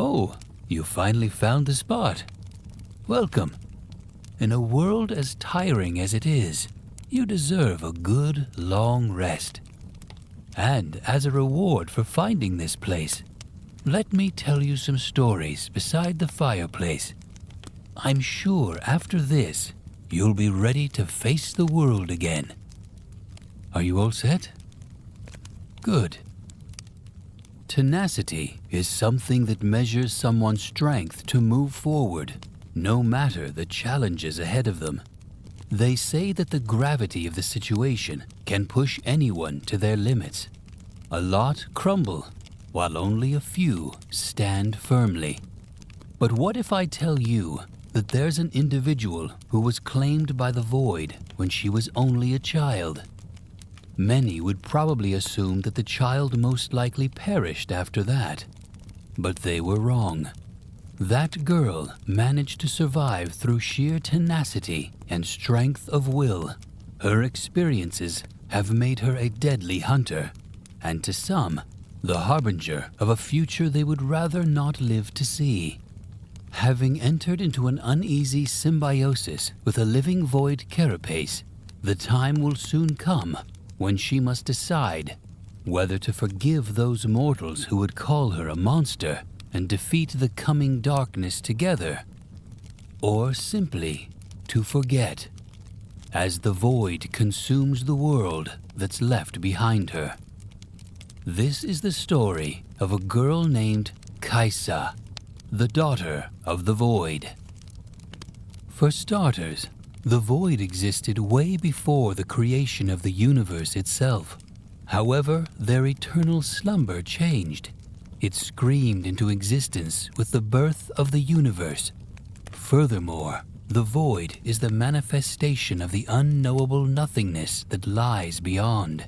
Oh, you finally found the spot. Welcome. In a world as tiring as it is, you deserve a good, long rest. And as a reward for finding this place, let me tell you some stories beside the fireplace. I'm sure after this, you'll be ready to face the world again. Are you all set? Good. Tenacity is something that measures someone's strength to move forward, no matter the challenges ahead of them. They say that the gravity of the situation can push anyone to their limits. A lot crumble, while only a few stand firmly. But what if I tell you that there's an individual who was claimed by the Void when she was only a child? Many would probably assume that the child most likely perished after that. But they were wrong. That girl managed to survive through sheer tenacity and strength of will. Her experiences have made her a deadly hunter, and to some, the harbinger of a future they would rather not live to see. Having entered into an uneasy symbiosis with a living void carapace, the time will soon come when she must decide whether to forgive those mortals who would call her a monster and defeat the coming darkness together, or simply to forget, as the void consumes the world that's left behind her. This is the story of a girl named Kaisa, the daughter of the Void. For starters, the Void existed way before the creation of the universe itself. However, their eternal slumber changed. It screamed into existence with the birth of the universe. Furthermore, the Void is the manifestation of the unknowable nothingness that lies beyond.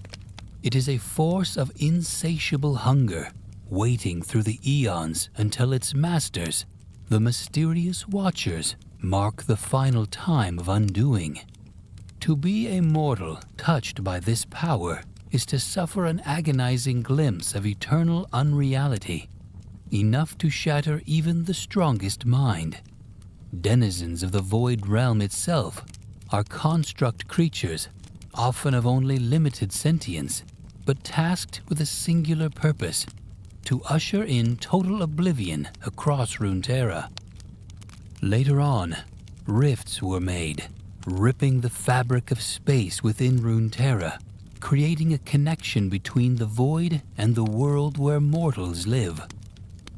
It is a force of insatiable hunger, waiting through the eons until its masters, the mysterious Watchers, mark the final time of undoing. To be a mortal touched by this power is to suffer an agonizing glimpse of eternal unreality, enough to shatter even the strongest mind. Denizens of the Void realm itself are construct creatures, often of only limited sentience, but tasked with a singular purpose: to usher in total oblivion across Runeterra. Later on, rifts were made, ripping the fabric of space within Runeterra, creating a connection between the Void and the world where mortals live.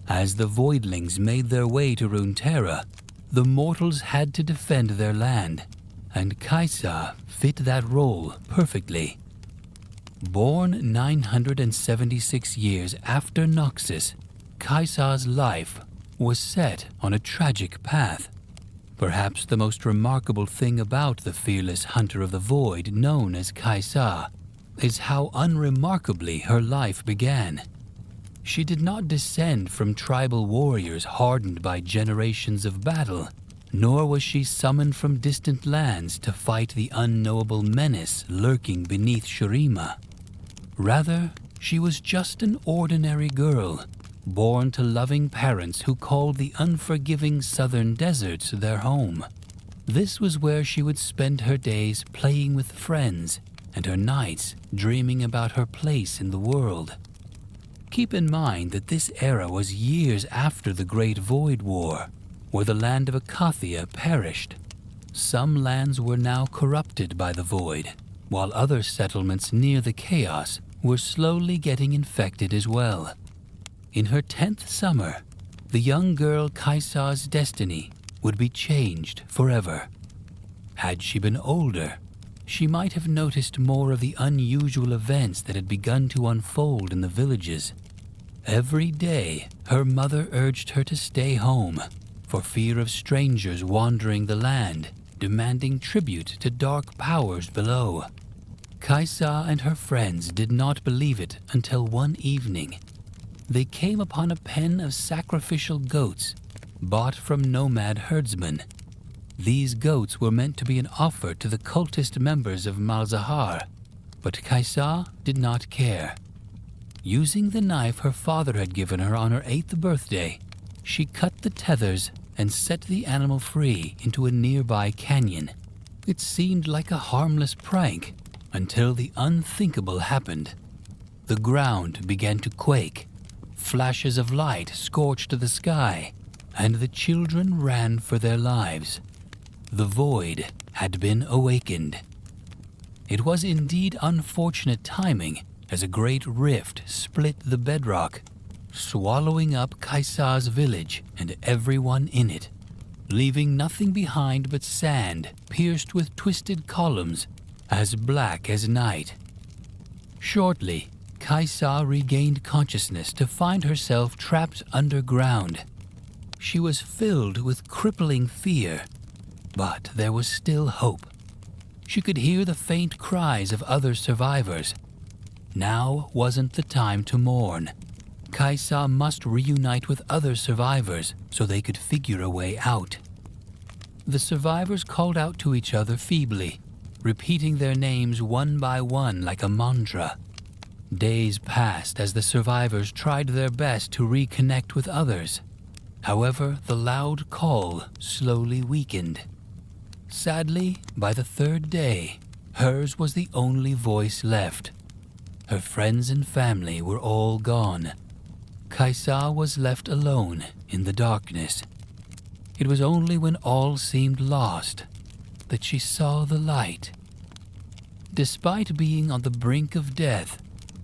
As the voidlings made their way to Runeterra, the mortals had to defend their land, and Kaisa fit that role perfectly. Born 976 years after Noxus, Kaisa's life was set on a tragic path. Perhaps the most remarkable thing about the fearless hunter of the Void known as Kaisa is how unremarkably her life began. She did not descend from tribal warriors hardened by generations of battle, nor was she summoned from distant lands to fight the unknowable menace lurking beneath Shurima. Rather, she was just an ordinary girl, born to loving parents who called the unforgiving southern deserts their home. This was where she would spend her days playing with friends and her nights dreaming about her place in the world. Keep in mind that this era was years after the Great Void War, where the land of Akathia perished. Some lands were now corrupted by the Void, while other settlements near the chaos were slowly getting infected as well. In her 10th summer, the young girl Kaisa's destiny would be changed forever. Had she been older, she might have noticed more of the unusual events that had begun to unfold in the villages. Every day, her mother urged her to stay home, for fear of strangers wandering the land, demanding tribute to dark powers below. Kaisa and her friends did not believe it until one evening. They came upon a pen of sacrificial goats, bought from nomad herdsmen. These goats were meant to be an offer to the cultist members of Malzahar, but Kaisa did not care. Using the knife her father had given her on her 8th birthday, She cut the tethers and set the animal free into a nearby canyon. It seemed like a harmless prank until the unthinkable happened. The ground began to quake, flashes of light scorched the sky, and the children ran for their lives. The void had been awakened. It was indeed unfortunate timing, as a great rift split the bedrock, swallowing up Kaisa's village and everyone in it, leaving nothing behind but sand pierced with twisted columns as black as night. Shortly, Kaisa regained consciousness to find herself trapped underground. She was filled with crippling fear, but there was still hope. She could hear the faint cries of other survivors. Now wasn't the time to mourn. Kaisa must reunite with other survivors so they could figure a way out. The survivors called out to each other feebly, repeating their names one by one like a mantra. Days passed as the survivors tried their best to reconnect with others. However, the loud call slowly weakened. Sadly, by the third day, hers was the only voice left. Her friends and family were all gone. Kaisa was left alone in the darkness. It was only when all seemed lost that she saw the light. Despite being on the brink of death,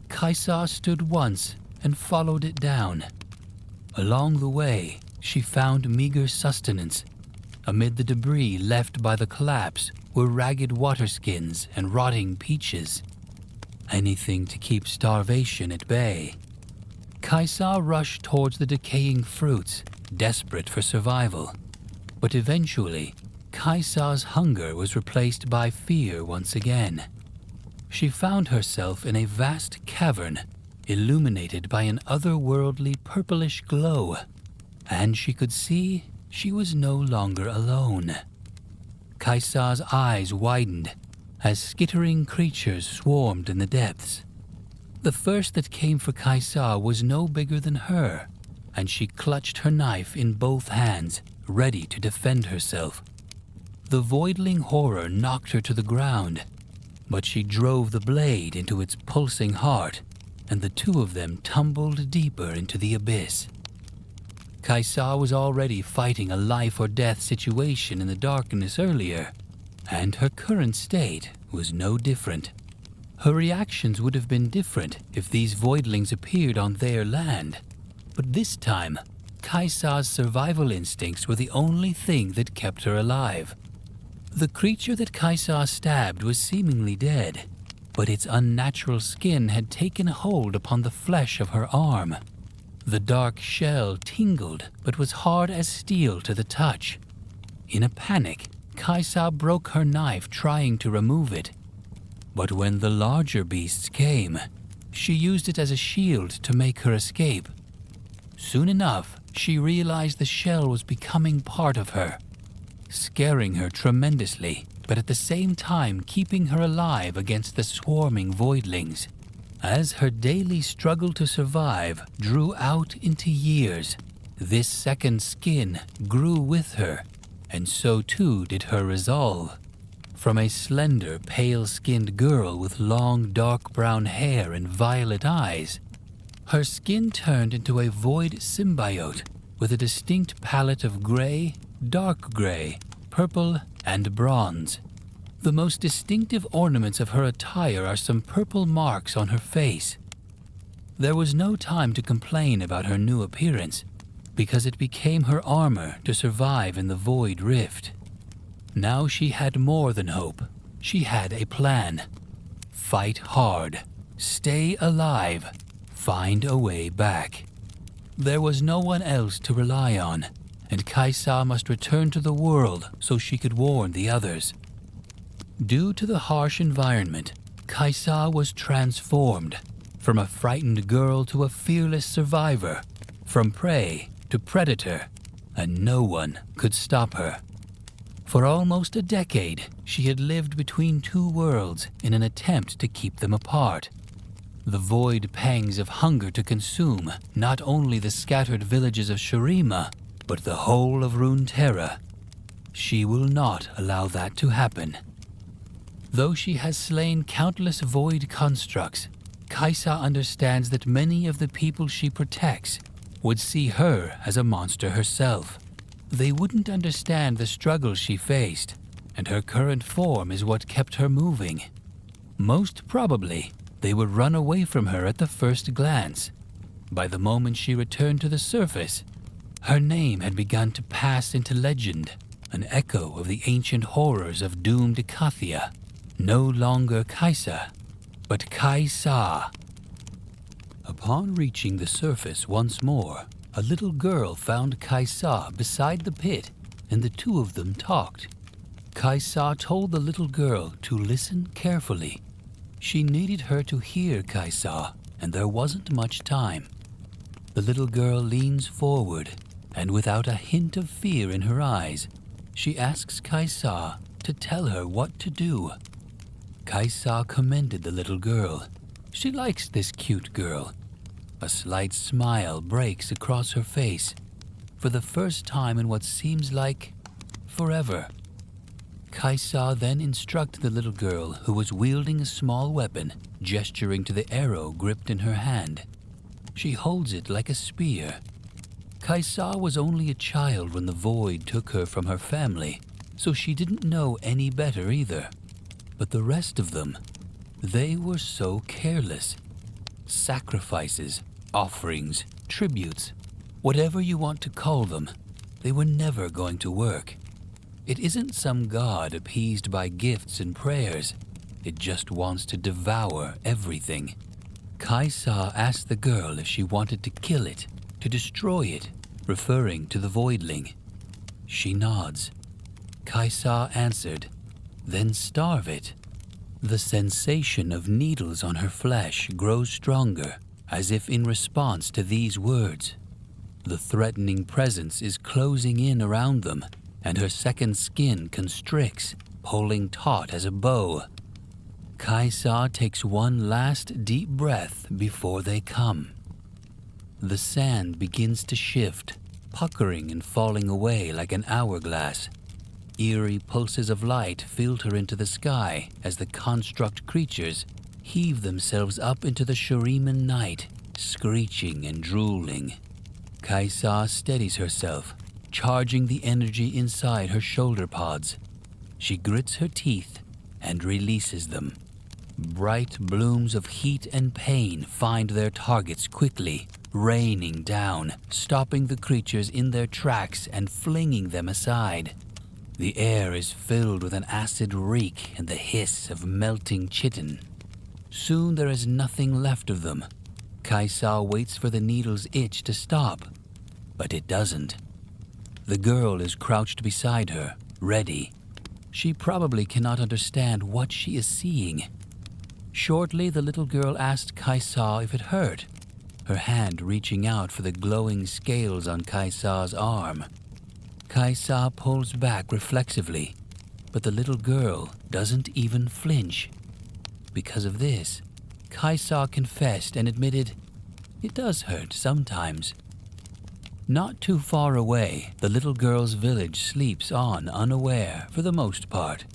Kaisa stood once and followed it down. Along the way, she found meager sustenance. Amid the debris left by the collapse were ragged water skins and rotting peaches. Anything to keep starvation at bay. Kaisa rushed towards the decaying fruits, desperate for survival. But eventually, Kaisa's hunger was replaced by fear once again. She found herself in a vast cavern, illuminated by an otherworldly purplish glow, and she could see she was no longer alone. Kaisa's eyes widened as skittering creatures swarmed in the depths. The first that came for Kaisa was no bigger than her, and she clutched her knife in both hands, ready to defend herself. The voidling horror knocked her to the ground, but she drove the blade into its pulsing heart, and the two of them tumbled deeper into the abyss. Kaisa was already fighting a life-or-death situation in the darkness earlier, and her current state was no different. Her reactions would have been different if these voidlings appeared on their land, but this time, Kaisa's survival instincts were the only thing that kept her alive. The creature that Kaisa stabbed was seemingly dead, but its unnatural skin had taken hold upon the flesh of her arm. The dark shell tingled but was hard as steel to the touch. In a panic, Kaisa broke her knife trying to remove it. But when the larger beasts came, she used it as a shield to make her escape. Soon enough, she realized the shell was becoming part of her, scaring her tremendously, but at the same time keeping her alive against the swarming voidlings. As her daily struggle to survive drew out into years, this second skin grew with her, and so too did her resolve. From a slender, pale-skinned girl with long, dark brown hair and violet eyes, her skin turned into a void symbiote with a distinct palette of gray, dark gray, purple, and bronze. The most distinctive ornaments of her attire are some purple marks on her face. There was no time to complain about her new appearance, because it became her armor to survive in the void rift. Now she had more than hope. She had a plan. Fight hard. Stay alive. Find a way back. There was no one else to rely on, and Kaisa must return to the world so she could warn the others. Due to the harsh environment, Kaisa was transformed, from a frightened girl to a fearless survivor, from prey to predator, and no one could stop her. For almost a decade, she had lived between two worlds in an attempt to keep them apart. the void pangs of hunger to consume not only the scattered villages of Shurima, but the whole of Runeterra. She will not allow that to happen. Though she has slain countless void constructs, Kaisa understands that many of the people she protects would see her as a monster herself. They wouldn't understand the struggles she faced, and her current form is what kept her moving. Most probably, they would run away from her at the first glance. By the moment she returned to the surface, her name had begun to pass into legend, an echo of the ancient horrors of doomed Taliyah. No longer Kaisa, but Kaisa. Upon reaching the surface once more, a little girl found Kaisa beside the pit, and the two of them talked. Kaisa told the little girl to listen carefully. She needed her to hear Kaisa, and there wasn't much time. The little girl leans forward, and without a hint of fear in her eyes, she asks Kaisa to tell her what to do. Kaisa commended the little girl. She likes this cute girl. A slight smile breaks across her face, for the first time in what seems like forever. Kaisa then instructed the little girl, who was wielding a small weapon, gesturing to the arrow gripped in her hand. She holds it like a spear. Kaisa was only a child when the void took her from her family, so she didn't know any better either. But the rest of them, they were so careless. Sacrifices, offerings, tributes, whatever you want to call them, they were never going to work. It isn't some god appeased by gifts and prayers. It just wants to devour everything. Kaisa asked the girl if she wanted to kill it, to destroy it, referring to the voidling. She nods. Kaisa answered, "Then starve it." The sensation of needles on her flesh grows stronger, as if in response to these words. The threatening presence is closing in around them, and her second skin constricts, pulling taut as a bow. Kaisa takes one last deep breath before they come. The sand begins to shift, puckering and falling away like an hourglass. Eerie pulses of light filter into the sky as the construct creatures heave themselves up into the Shuriman night, screeching and drooling. Kaisa steadies herself, charging the energy inside her shoulder pods. She grits her teeth and releases them. Bright blooms of heat and pain find their targets quickly, raining down, stopping the creatures in their tracks and flinging them aside. The air is filled with an acid reek and the hiss of melting chitin. Soon there is nothing left of them. Kaisa waits for the needle's itch to stop, but it doesn't. The girl is crouched beside her, ready. She probably cannot understand what she is seeing. Shortly, the little girl asked Kaisa if it hurt, her hand reaching out for the glowing scales on Kaisa's arm. Kaisa pulls back reflexively, but the little girl doesn't even flinch. Because of this, Kaisa confessed and admitted, "It does hurt sometimes." Not too far away, the little girl's village sleeps on unaware for the most part.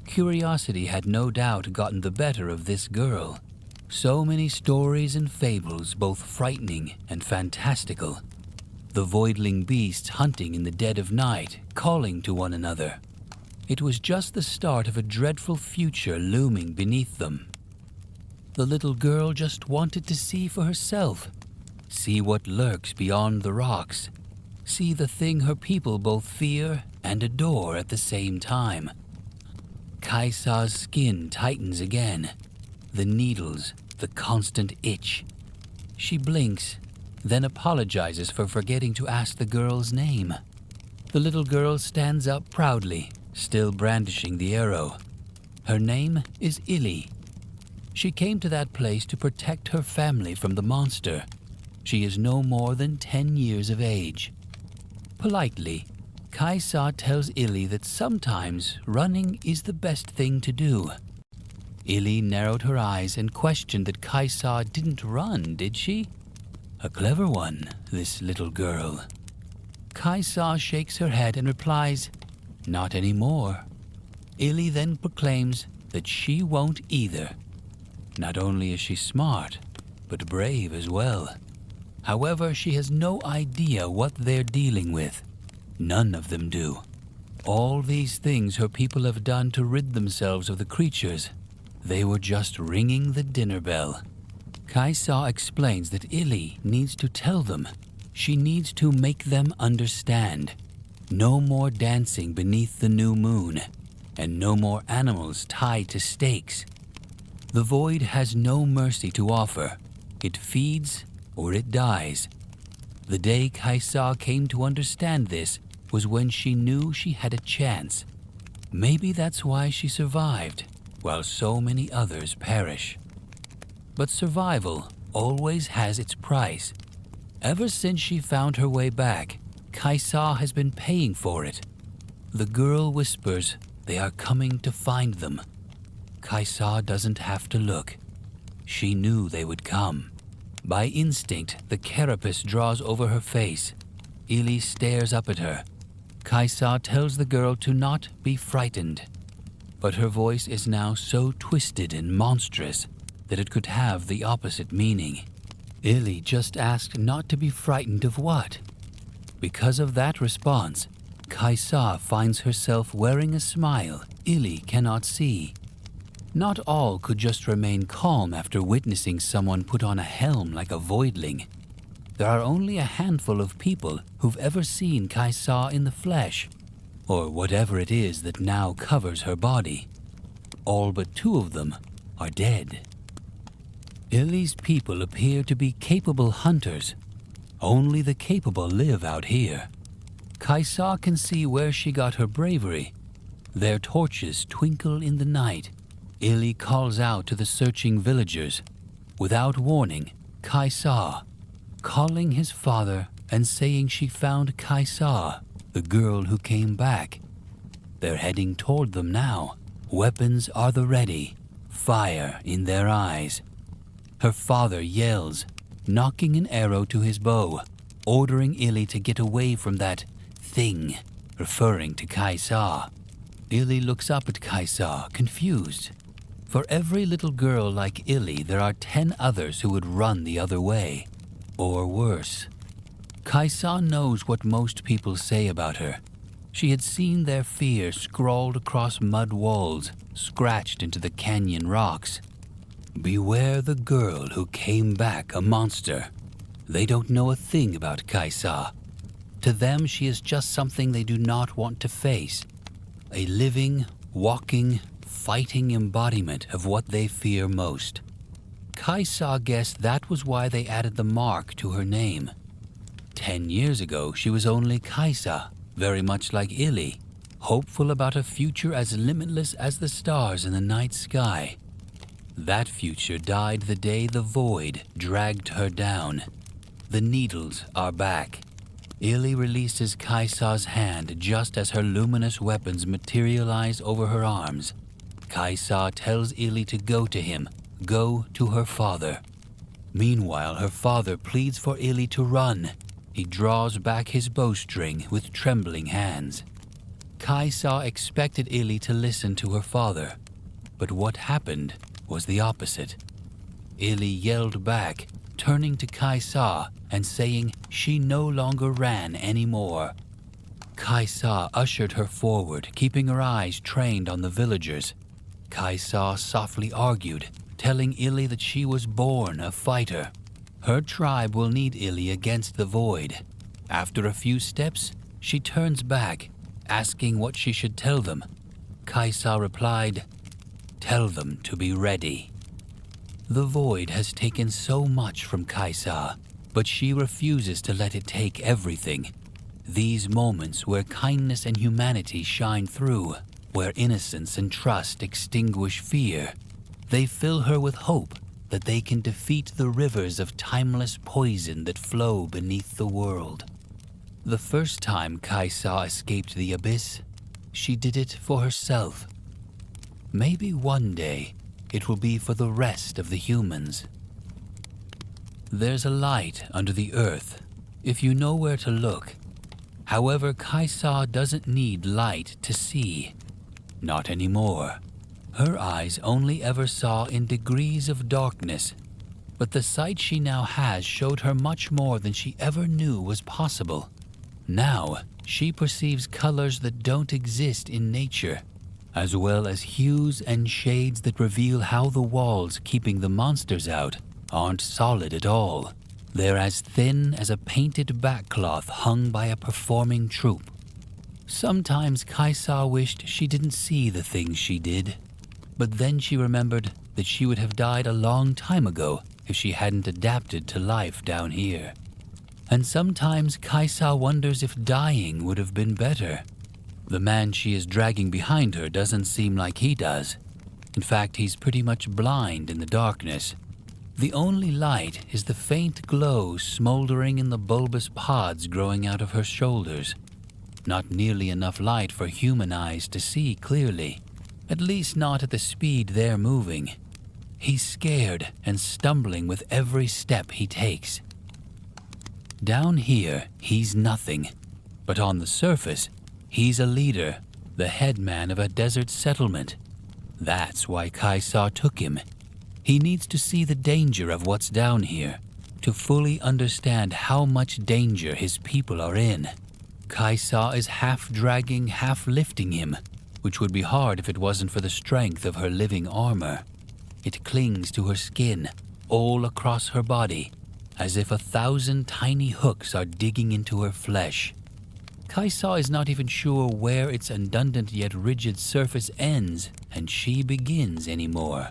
Curiosity had no doubt gotten the better of this girl. So many stories and fables, both frightening and fantastical. The voidling beasts hunting in the dead of night, calling to one another. It was just the start of a dreadful future looming beneath them. The little girl just wanted to see for herself. See what lurks beyond the rocks. See the thing her people both fear and adore at the same time. Kaisa's skin tightens again. The needles, the constant itch. She blinks, then apologizes for forgetting to ask the girl's name. The little girl stands up proudly, still brandishing the arrow. Her name is Ili. She came to that place to protect her family from the monster. She is no more than 10 years of age. Politely, Kaisa tells Ili that sometimes running is the best thing to do. Illy narrowed her eyes and questioned that Kaisa didn't run, did she? A clever one, this little girl. Kaisa shakes her head and replies, "Not anymore." Illy then proclaims that she won't either. Not only is she smart, but brave as well. However, she has no idea what they're dealing with. None of them do. All these things her people have done to rid themselves of the creatures, they were just ringing the dinner bell. Kaisa explains that Illy needs to tell them. She needs to make them understand. No more dancing beneath the new moon, and no more animals tied to stakes. The void has no mercy to offer. It feeds or it dies. The day Kaisa came to understand this was when she knew she had a chance. Maybe that's why she survived, while so many others perish. But survival always has its price. Ever since she found her way back, Kaisa has been paying for it. The girl whispers they are coming to find them. Kaisa doesn't have to look. She knew they would come. By instinct, the carapace draws over her face. Illy stares up at her. Kaisa tells the girl to not be frightened. But her voice is now so twisted and monstrous that it could have the opposite meaning. Illy just asked not to be frightened of what? Because of that response, Kaisa finds herself wearing a smile Illy cannot see. Not all could just remain calm after witnessing someone put on a helm like a voidling. There are only a handful of people who've ever seen Kaisa in the flesh, or whatever it is that now covers her body. All but 2 of them are dead. Illy's people appear to be capable hunters. Only the capable live out here. Kaisa can see where she got her bravery. Their torches twinkle in the night. Illy calls out to the searching villagers. Without warning, Kaisa, calling his father and saying she found Kaisa, the girl who came back. They're heading toward them now. Weapons are the ready, fire in their eyes. Her father yells, knocking an arrow to his bow, ordering Illy to get away from that thing, referring to Kaisa. Illy looks up at Kaisa, confused. For every little girl like Illy, there are 10 others who would run the other way, or worse. Kaisa knows what most people say about her. She had seen their fear scrawled across mud walls, scratched into the canyon rocks. Beware the girl who came back a monster. They don't know a thing about Kaisa. To them, she is just something they do not want to face. A living, walking, fighting embodiment of what they fear most. Kaisa guessed that was why they added the mark to her name. 10 years ago, she was only Kaisa, very much like Illy, hopeful about a future as limitless as the stars in the night sky. That future died the day the void dragged her down. The needles are back. Illy releases Kaisa's hand just as her luminous weapons materialize over her arms. Kaisa tells Illy to go to him, go to her father. Meanwhile, her father pleads for Illy to run. He draws back his bowstring with trembling hands. Kaisa expected Illy to listen to her father, but what happened was the opposite. Illy yelled back, turning to Kaisa and saying she no longer ran anymore. Kaisa ushered her forward, keeping her eyes trained on the villagers. Kaisa softly argued, telling Illy that she was born a fighter. Her tribe will need Illy against the void. After a few steps, she turns back, asking what she should tell them. Kaisa replied, "Tell them to be ready." The void has taken so much from Kaisa, but she refuses to let it take everything. These moments where kindness and humanity shine through, where innocence and trust extinguish fear, they fill her with hope that they can defeat the rivers of timeless poison that flow beneath the world. The first time Kaisa escaped the abyss, she did it for herself. Maybe one day, it will be for the rest of the humans. There's a light under the earth, if you know where to look. However, Kaisa doesn't need light to see. Not anymore. Her eyes only ever saw in degrees of darkness, but the sight she now has showed her much more than she ever knew was possible. Now, she perceives colors that don't exist in nature, as well as hues and shades that reveal how the walls keeping the monsters out aren't solid at all. They're as thin as a painted backcloth hung by a performing troupe. Sometimes Kaisa wished she didn't see the things she did, but then she remembered that she would have died a long time ago if she hadn't adapted to life down here. And sometimes Kaisa wonders if dying would have been better. The man she is dragging behind her doesn't seem like he does. In fact, he's pretty much blind in the darkness. The only light is the faint glow smoldering in the bulbous pods growing out of her shoulders. Not nearly enough light for human eyes to see clearly, at least not at the speed they're moving. He's scared and stumbling with every step he takes. Down here, he's nothing, but on the surface, he's a leader, the headman of a desert settlement. That's why Kaisa took him. He needs to see the danger of what's down here, to fully understand how much danger his people are in. Kaisa is half dragging, half lifting him, which would be hard if it wasn't for the strength of her living armor. It clings to her skin, all across her body, as if 1,000 tiny hooks are digging into her flesh. Kaisa is not even sure where its undulating yet rigid surface ends and she begins anymore.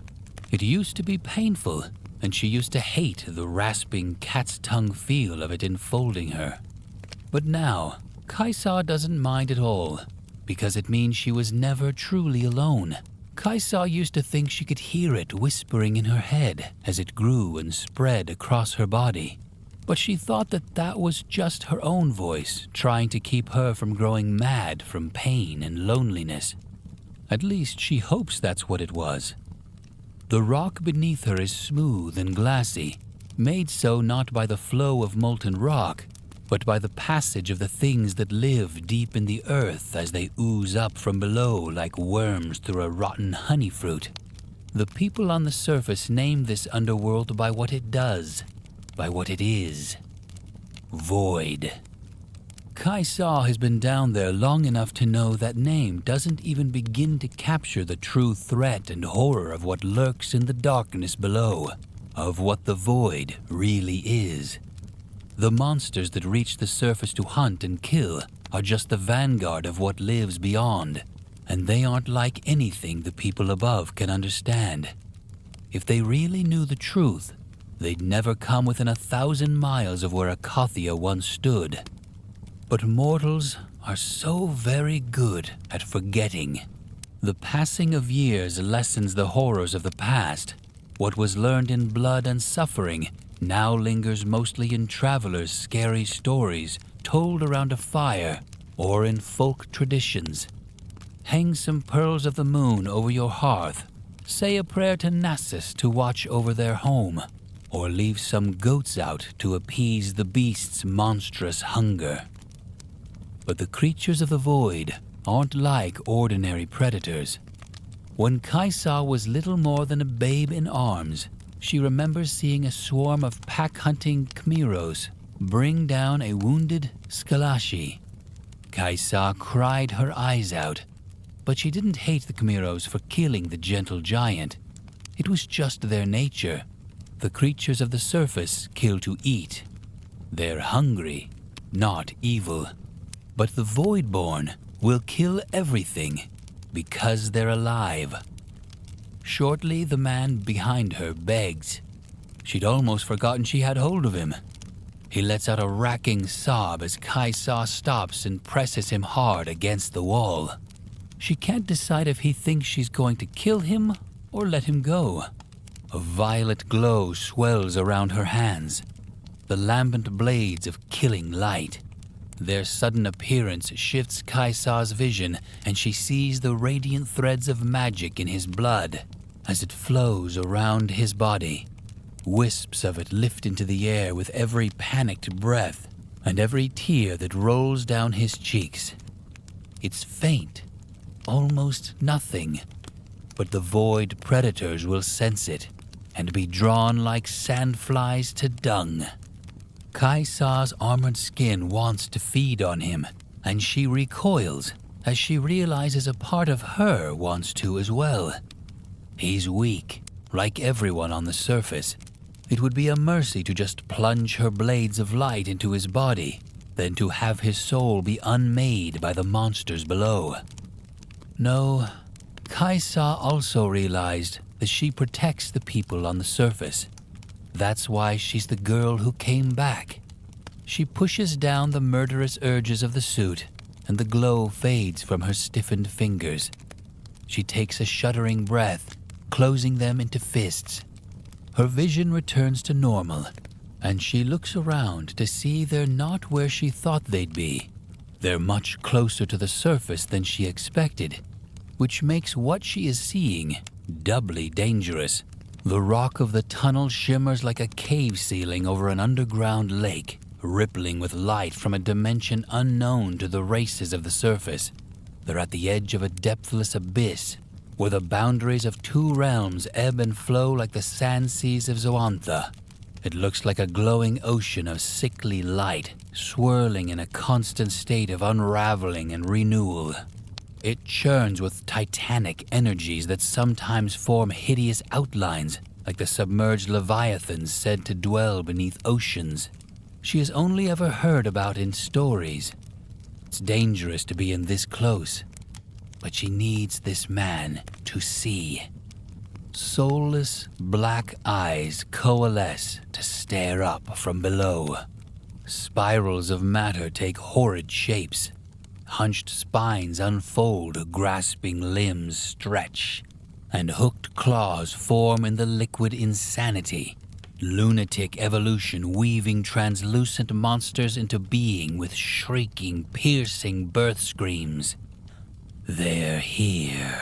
It used to be painful, and she used to hate the rasping cat's tongue feel of it enfolding her. But now, Kaisa doesn't mind at all, because it means she was never truly alone. Kaisa used to think she could hear it whispering in her head as it grew and spread across her body. But she thought that that was just her own voice trying to keep her from growing mad from pain and loneliness. At least she hopes that's what it was. The rock beneath her is smooth and glassy, made so not by the flow of molten rock, but by the passage of the things that live deep in the earth as they ooze up from below like worms through a rotten honey fruit. The people on the surface name this underworld by what it does, by what it is. Void. Kaisa has been down there long enough to know that name doesn't even begin to capture the true threat and horror of what lurks in the darkness below, of what the void really is. The monsters that reach the surface to hunt and kill are just the vanguard of what lives beyond, and they aren't like anything the people above can understand. If they really knew the truth, they'd never come within 1,000 miles of where Akathia once stood. But mortals are so very good at forgetting. The passing of years lessens the horrors of the past. What was learned in blood and suffering now lingers mostly in travelers' scary stories told around a fire or in folk traditions. Hang some pearls of the moon over your hearth, say a prayer to Nassus to watch over their home, or leave some goats out to appease the beast's monstrous hunger. But the creatures of the void aren't like ordinary predators. When Kaisa was little more than a babe in arms, she remembers seeing a swarm of pack-hunting Khmeros bring down a wounded Skalashi. Kaisa cried her eyes out, but she didn't hate the Khmeros for killing the gentle giant. It was just their nature. The creatures of the surface kill to eat. They're hungry, not evil. But the Voidborn will kill everything because they're alive. Shortly, the man behind her begs. She'd almost forgotten she had hold of him. He lets out a racking sob as Kaisa stops and presses him hard against the wall. She can't decide if he thinks she's going to kill him or let him go. A violet glow swells around her hands, the lambent blades of killing light. Their sudden appearance shifts Kaisa's vision, and she sees the radiant threads of magic in his blood, as it flows around his body. Wisps of it lift into the air with every panicked breath and every tear that rolls down his cheeks. It's faint, almost nothing, but the void predators will sense it and be drawn like sandflies to dung. Kaisa's armored skin wants to feed on him, and she recoils as she realizes a part of her wants to as well. He's weak, like everyone on the surface. It would be a mercy to just plunge her blades of light into his body, than to have his soul be unmade by the monsters below. No, Kaisa also realized that she protects the people on the surface. That's why she's the girl who came back. She pushes down the murderous urges of the suit, and the glow fades from her stiffened fingers. She takes a shuddering breath, closing them into fists. Her vision returns to normal, and she looks around to see they're not where she thought they'd be. They're much closer to the surface than she expected, which makes what she is seeing doubly dangerous. The rock of the tunnel shimmers like a cave ceiling over an underground lake, rippling with light from a dimension unknown to the races of the surface. They're at the edge of a depthless abyss, where the boundaries of two realms ebb and flow like the sand seas of Zoantha. It looks like a glowing ocean of sickly light, swirling in a constant state of unraveling and renewal. It churns with titanic energies that sometimes form hideous outlines, like the submerged leviathans said to dwell beneath oceans. She has only ever heard about in stories. It's dangerous to be in this close, but she needs this man to see. Soulless black eyes coalesce to stare up from below. Spirals of matter take horrid shapes. Hunched spines unfold, grasping limbs stretch, and hooked claws form in the liquid insanity. Lunatic evolution weaving translucent monsters into being with shrieking, piercing birth screams. They're here.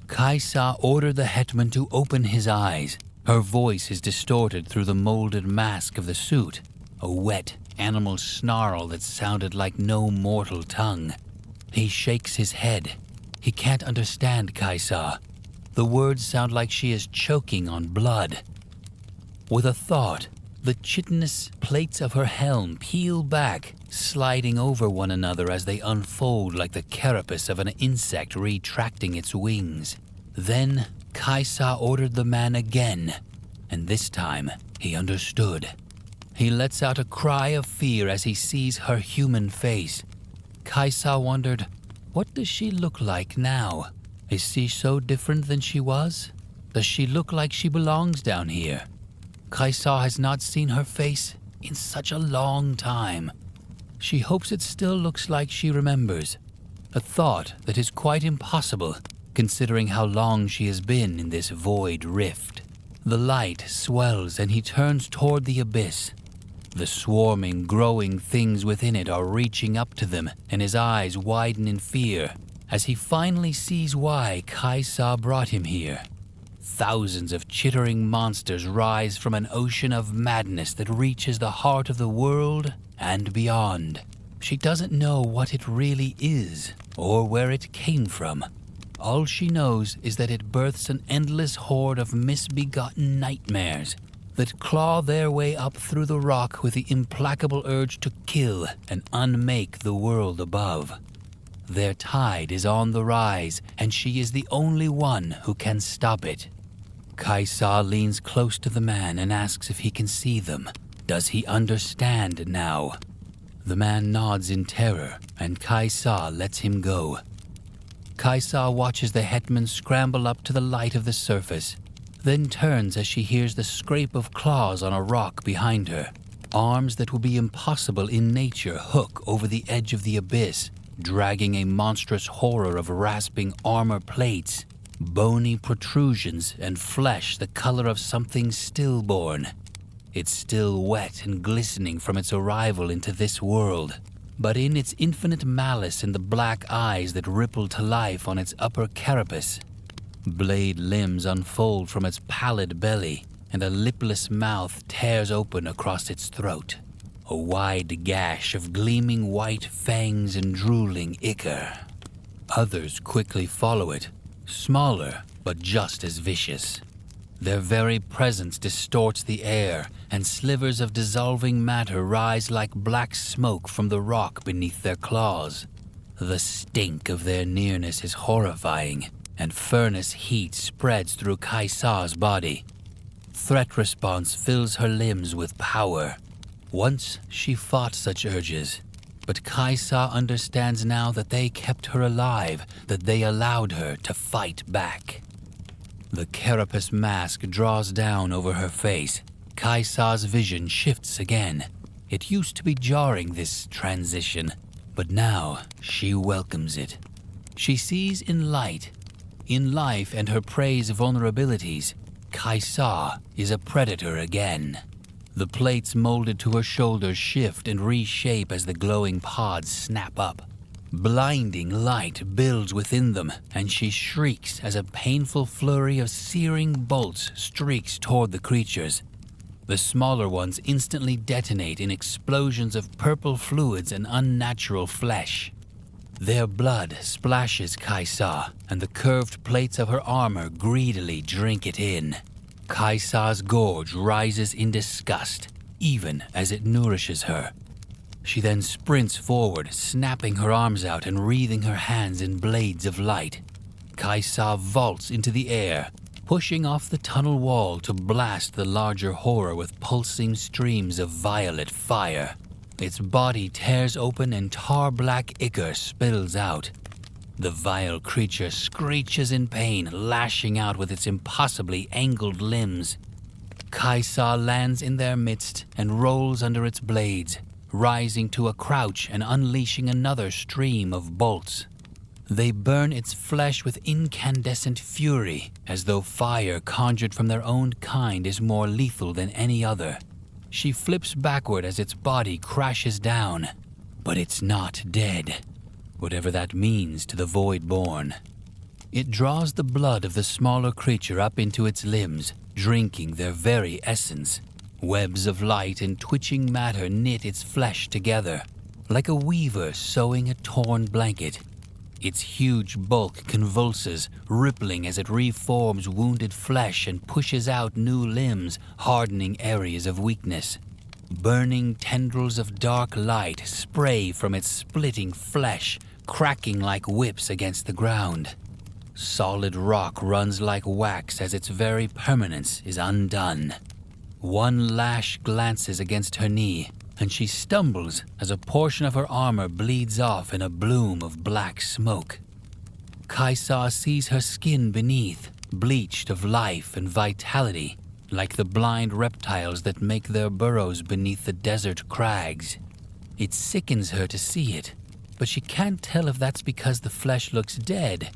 Kaisa ordered the hetman to open his eyes. Her voice is distorted through the molded mask of the suit, a wet animal snarl that sounded like no mortal tongue. He shakes his head. He can't understand Kaisa. The words sound like she is choking on blood. With a thought, the chitinous plates of her helm peel back, sliding over one another as they unfold like the carapace of an insect retracting its wings. Then Kaisa ordered the man again, and this time he understood. He lets out a cry of fear as he sees her human face. Kaisa wondered, what does she look like now? Is she so different than she was? Does she look like she belongs down here? Kaisa has not seen her face in such a long time. She hopes it still looks like she remembers, a thought that is quite impossible considering how long she has been in this void rift. The light swells and he turns toward the abyss. The swarming, growing things within it are reaching up to them, and his eyes widen in fear as he finally sees why Kaisa brought him here. Thousands of chittering monsters rise from an ocean of madness that reaches the heart of the world and beyond. She doesn't know what it really is or where it came from. All she knows is that it births an endless horde of misbegotten nightmares that claw their way up through the rock with the implacable urge to kill and unmake the world above. Their tide is on the rise, and she is the only one who can stop it. Kaisa leans close to the man and asks if he can see them. Does he understand now? The man nods in terror, and Kaisa lets him go. Kaisa watches the hetman scramble up to the light of the surface, then turns as she hears the scrape of claws on a rock behind her. Arms that would be impossible in nature hook over the edge of the abyss, dragging a monstrous horror of rasping armor plates, bony protrusions, and flesh the color of something stillborn. It's still wet and glistening from its arrival into this world, but in its infinite malice in the black eyes that ripple to life on its upper carapace. Blade limbs unfold from its pallid belly, and a lipless mouth tears open across its throat. A wide gash of gleaming white fangs and drooling ichor. Others quickly follow it, smaller but just as vicious. Their very presence distorts the air, and slivers of dissolving matter rise like black smoke from the rock beneath their claws. The stink of their nearness is horrifying, and furnace heat spreads through Kaisa's body. Threat response fills her limbs with power. Once she fought such urges, but Kaisa understands now that they kept her alive, that they allowed her to fight back. The carapace mask draws down over her face. Kaisa's vision shifts again. It used to be jarring, this transition, but now she welcomes it. She sees in light, in life and her prey's vulnerabilities, Kaisa is a predator again. The plates molded to her shoulders shift and reshape as the glowing pods snap up. Blinding light builds within them, and she shrieks as a painful flurry of searing bolts streaks toward the creatures. The smaller ones instantly detonate in explosions of purple fluids and unnatural flesh. Their blood splashes Kaisa, and the curved plates of her armor greedily drink it in. Kaisa's gorge rises in disgust, even as it nourishes her. She then sprints forward, snapping her arms out and wreathing her hands in blades of light. Kaisa vaults into the air, pushing off the tunnel wall to blast the larger horror with pulsing streams of violet fire. Its body tears open and tar-black ichor spills out. The vile creature screeches in pain, lashing out with its impossibly angled limbs. Kaisa lands in their midst and rolls under its blades, rising to a crouch and unleashing another stream of bolts. They burn its flesh with incandescent fury, as though fire conjured from their own kind is more lethal than any other. She flips backward as its body crashes down, but it's not dead, whatever that means to the Voidborn. It draws the blood of the smaller creature up into its limbs, drinking their very essence. Webs of light and twitching matter knit its flesh together, like a weaver sewing a torn blanket. Its huge bulk convulses, rippling as it reforms wounded flesh and pushes out new limbs, hardening areas of weakness. Burning tendrils of dark light spray from its splitting flesh, cracking like whips against the ground. Solid rock runs like wax as its very permanence is undone. One lash glances against her knee, and she stumbles as a portion of her armor bleeds off in a bloom of black smoke. Kaisa sees her skin beneath, bleached of life and vitality, like the blind reptiles that make their burrows beneath the desert crags. It sickens her to see it, but she can't tell if that's because the flesh looks dead,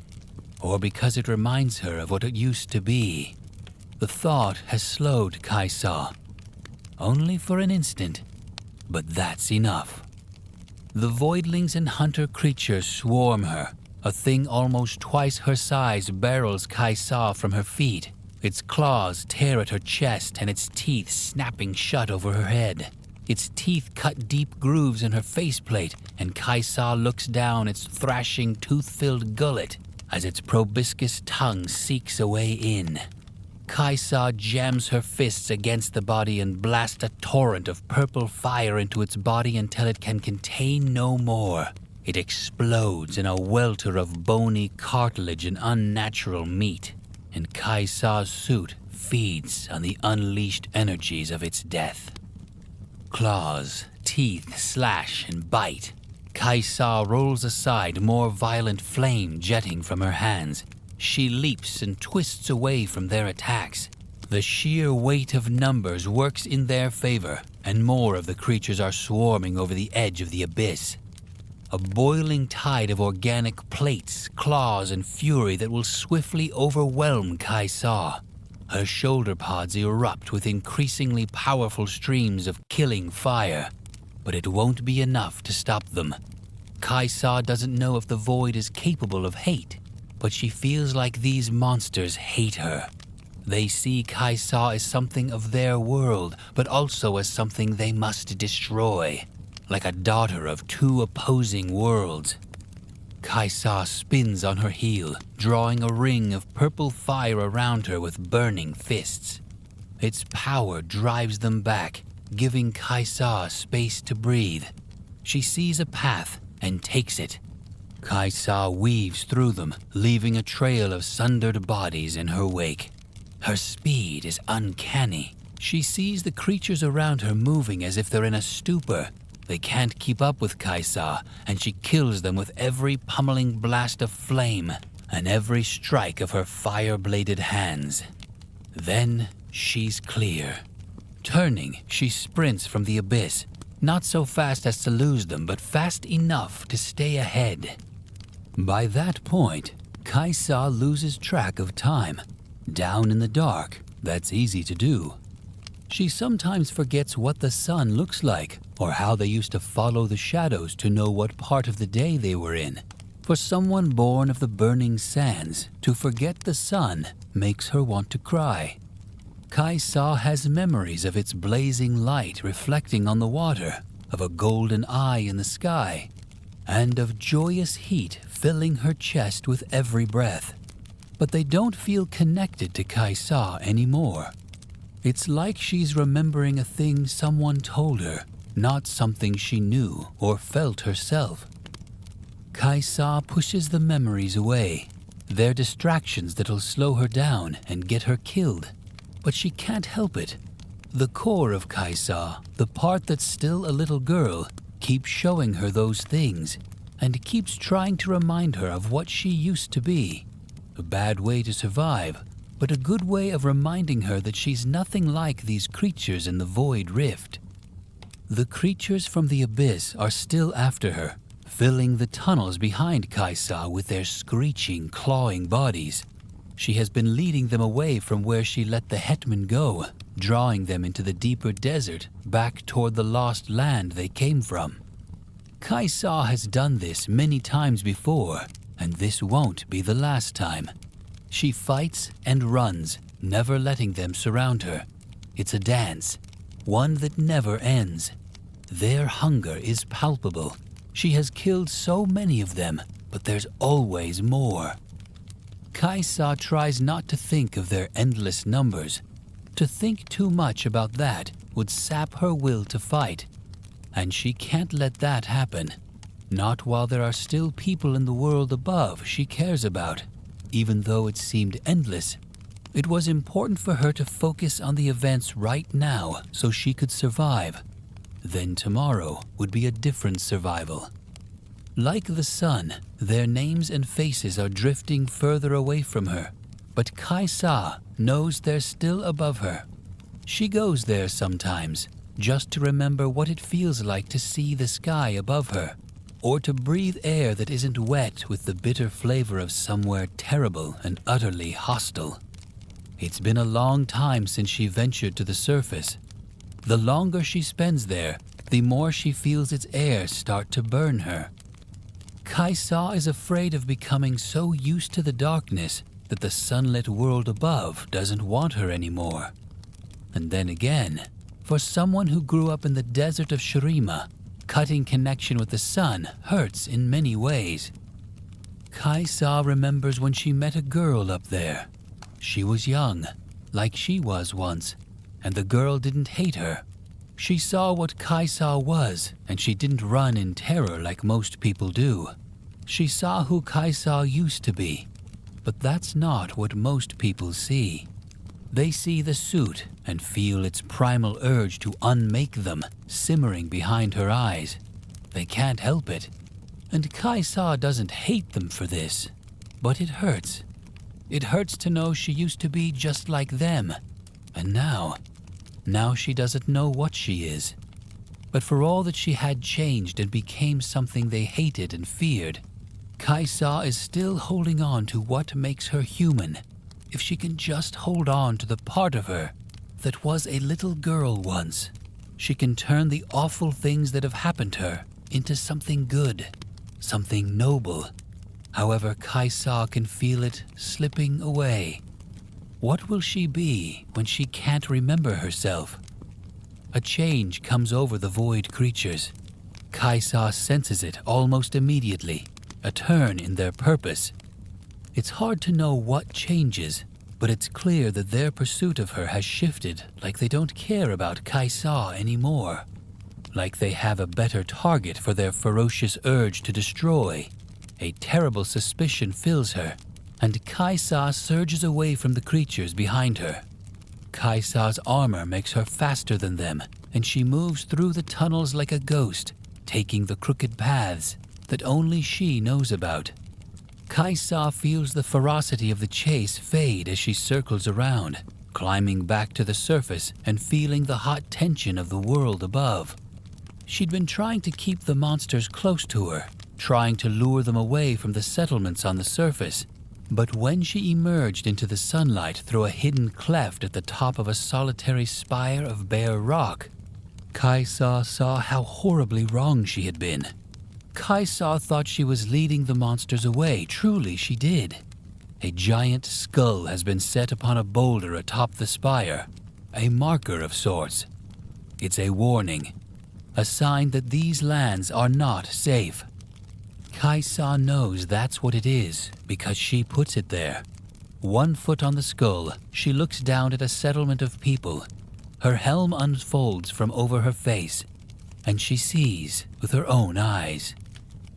or because it reminds her of what it used to be. The thought has slowed Kaisa, only for an instant, but that's enough. The voidlings and hunter creatures swarm her. A thing almost twice her size barrels Kaisa from her feet. Its claws tear at her chest and its teeth snapping shut over her head. Its teeth cut deep grooves in her faceplate, and Kaisa looks down its thrashing, tooth-filled gullet as its proboscis tongue seeks a way in. Kaisa jams her fists against the body and blasts a torrent of purple fire into its body until it can contain no more. It explodes in a welter of bony cartilage and unnatural meat, and Kaisa's suit feeds on the unleashed energies of its death. Claws, teeth slash and bite. Kaisa rolls aside, more violent flame jetting from her hands. She leaps and twists away from their attacks. The sheer weight of numbers works in their favor, and more of the creatures are swarming over the edge of the abyss. A boiling tide of organic plates, claws, and fury that will swiftly overwhelm Kaisa. Her shoulder pods erupt with increasingly powerful streams of killing fire, but it won't be enough to stop them. Kaisa doesn't know if the void is capable of hate, but she feels like these monsters hate her. They see Kaisa as something of their world, but also as something they must destroy, like a daughter of two opposing worlds. Kaisa spins on her heel, drawing a ring of purple fire around her with burning fists. Its power drives them back, giving Kaisa space to breathe. She sees a path and takes it. Kaisa weaves through them, leaving a trail of sundered bodies in her wake. Her speed is uncanny. She sees the creatures around her moving as if they're in a stupor. They can't keep up with Kaisa, and she kills them with every pummeling blast of flame and every strike of her fire-bladed hands. Then she's clear. Turning, she sprints from the abyss, not so fast as to lose them, but fast enough to stay ahead. By that point, Kaisa loses track of time. Down in the dark, that's easy to do. She sometimes forgets what the sun looks like, or how they used to follow the shadows to know what part of the day they were in. For someone born of the burning sands, to forget the sun makes her want to cry. Kaisa has memories of its blazing light reflecting on the water, of a golden eye in the sky, and of joyous heat filling her chest with every breath. But they don't feel connected to Kaisa anymore. It's like she's remembering a thing someone told her, not something she knew or felt herself. Kaisa pushes the memories away. They're distractions that'll slow her down and get her killed. But she can't help it. The core of Kaisa, the part that's still a little girl, keeps showing her those things and keeps trying to remind her of what she used to be. A bad way to survive, but a good way of reminding her that she's nothing like these creatures in the Void Rift. The creatures from the abyss are still after her, filling the tunnels behind Kaisa with their screeching, clawing bodies. She has been leading them away from where she let the Hetman go, drawing them into the deeper desert, back toward the lost land they came from. Kaisa has done this many times before, and this won't be the last time. She fights and runs, never letting them surround her. It's a dance, one that never ends. Their hunger is palpable. She has killed so many of them, but there's always more. Kaisa tries not to think of their endless numbers. To think too much about that would sap her will to fight. And she can't let that happen. Not while there are still people in the world above she cares about. Even though it seemed endless, it was important for her to focus on the events right now so she could survive. Then tomorrow would be a different survival. Like the sun, their names and faces are drifting further away from her, but Kaisa knows they're still above her. She goes there sometimes, just to remember what it feels like to see the sky above her, or to breathe air that isn't wet with the bitter flavor of somewhere terrible and utterly hostile. It's been a long time since she ventured to the surface. The longer she spends there, the more she feels its air start to burn her. Kaisa is afraid of becoming so used to the darkness that the sunlit world above doesn't want her anymore. And then again, for someone who grew up in the desert of Shurima, cutting connection with the sun hurts in many ways. Kaisa remembers when she met a girl up there. She was young, like she was once, and the girl didn't hate her. She saw what Kaisa was, and she didn't run in terror like most people do. She saw who Kaisa used to be, but that's not what most people see. They see the suit and feel its primal urge to unmake them simmering behind her eyes. They can't help it. And Kaisa doesn't hate them for this, but it hurts. It hurts to know she used to be just like them, and now she doesn't know what she is. But for all that she had changed and became something they hated and feared, Kaisa is still holding on to what makes her human. If she can just hold on to the part of her that was a little girl once, she can turn the awful things that have happened to her into something good, something noble. However, Kaisa can feel it slipping away. What will she be when she can't remember herself? A change comes over the void creatures. Kaisa senses it almost immediately, a turn in their purpose. It's hard to know what changes, but it's clear that their pursuit of her has shifted, like they don't care about Kaisa anymore. Like they have a better target for their ferocious urge to destroy. A terrible suspicion fills her, and Kaisa surges away from the creatures behind her. Kaisa's armor makes her faster than them, and she moves through the tunnels like a ghost, taking the crooked paths that only she knows about. Kaisa feels the ferocity of the chase fade as she circles around, climbing back to the surface and feeling the hot tension of the world above. She'd been trying to keep the monsters close to her, trying to lure them away from the settlements on the surface. But when she emerged into the sunlight through a hidden cleft at the top of a solitary spire of bare rock, Kaisa saw how horribly wrong she had been. Kaisa thought she was leading the monsters away. Truly, she did. A giant skull has been set upon a boulder atop the spire, a marker of sorts. It's a warning, a sign that these lands are not safe. Kaisa knows that's what it is because she puts it there. 1 foot on the skull, she looks down at a settlement of people. Her helm unfolds from over her face, and she sees with her own eyes.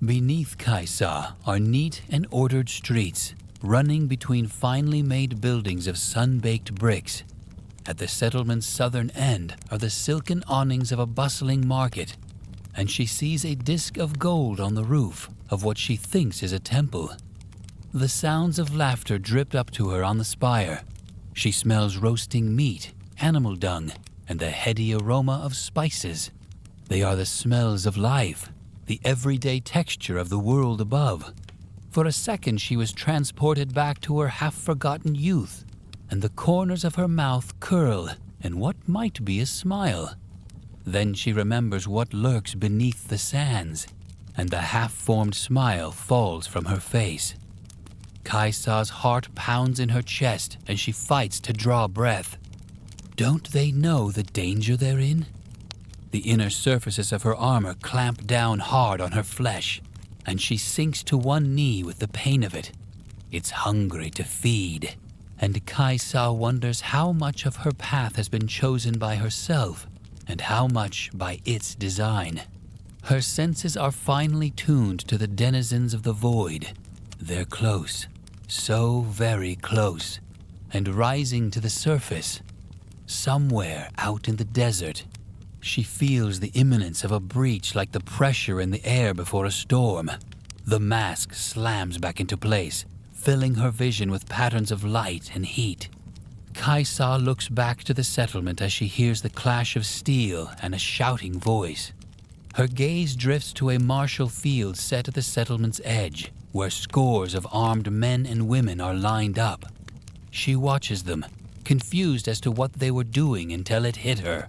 Beneath Kaisa are neat and ordered streets, running between finely made buildings of sun-baked bricks. At the settlement's southern end are the silken awnings of a bustling market, and she sees a disk of gold on the roof of what she thinks is a temple. The sounds of laughter drip up to her on the spire. She smells roasting meat, animal dung, and the heady aroma of spices. They are the smells of life, the everyday texture of the world above. For a second she was transported back to her half-forgotten youth, and the corners of her mouth curl in what might be a smile. Then she remembers what lurks beneath the sands, and the half-formed smile falls from her face. Kaisa's heart pounds in her chest and she fights to draw breath. Don't they know the danger they're in? The inner surfaces of her armor clamp down hard on her flesh, and she sinks to one knee with the pain of it. It's hungry to feed, and Kaisa wonders how much of her path has been chosen by herself and how much by its design. Her senses are finely tuned to the denizens of the void. They're close, so very close, and rising to the surface. Somewhere out in the desert, she feels the imminence of a breach like the pressure in the air before a storm. The mask slams back into place, filling her vision with patterns of light and heat. Kaisa looks back to the settlement as she hears the clash of steel and a shouting voice. Her gaze drifts to a martial field set at the settlement's edge, where scores of armed men and women are lined up. She watches them, confused as to what they were doing until it hit her.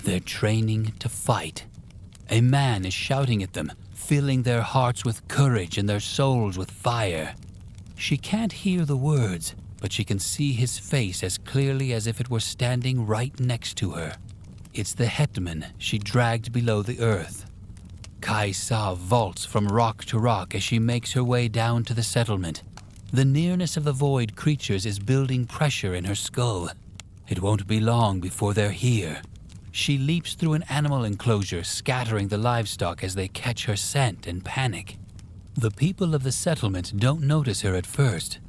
They're training to fight. A man is shouting at them, filling their hearts with courage and their souls with fire. She can't hear the words, but she can see his face as clearly as if it were standing right next to her. It's the hetman she dragged below the earth. Kaisa vaults from rock to rock as she makes her way down to the settlement. The nearness of the void creatures is building pressure in her skull. It won't be long before they're here. She leaps through an animal enclosure, scattering the livestock as they catch her scent and panic. The people of the settlement don't notice her at first.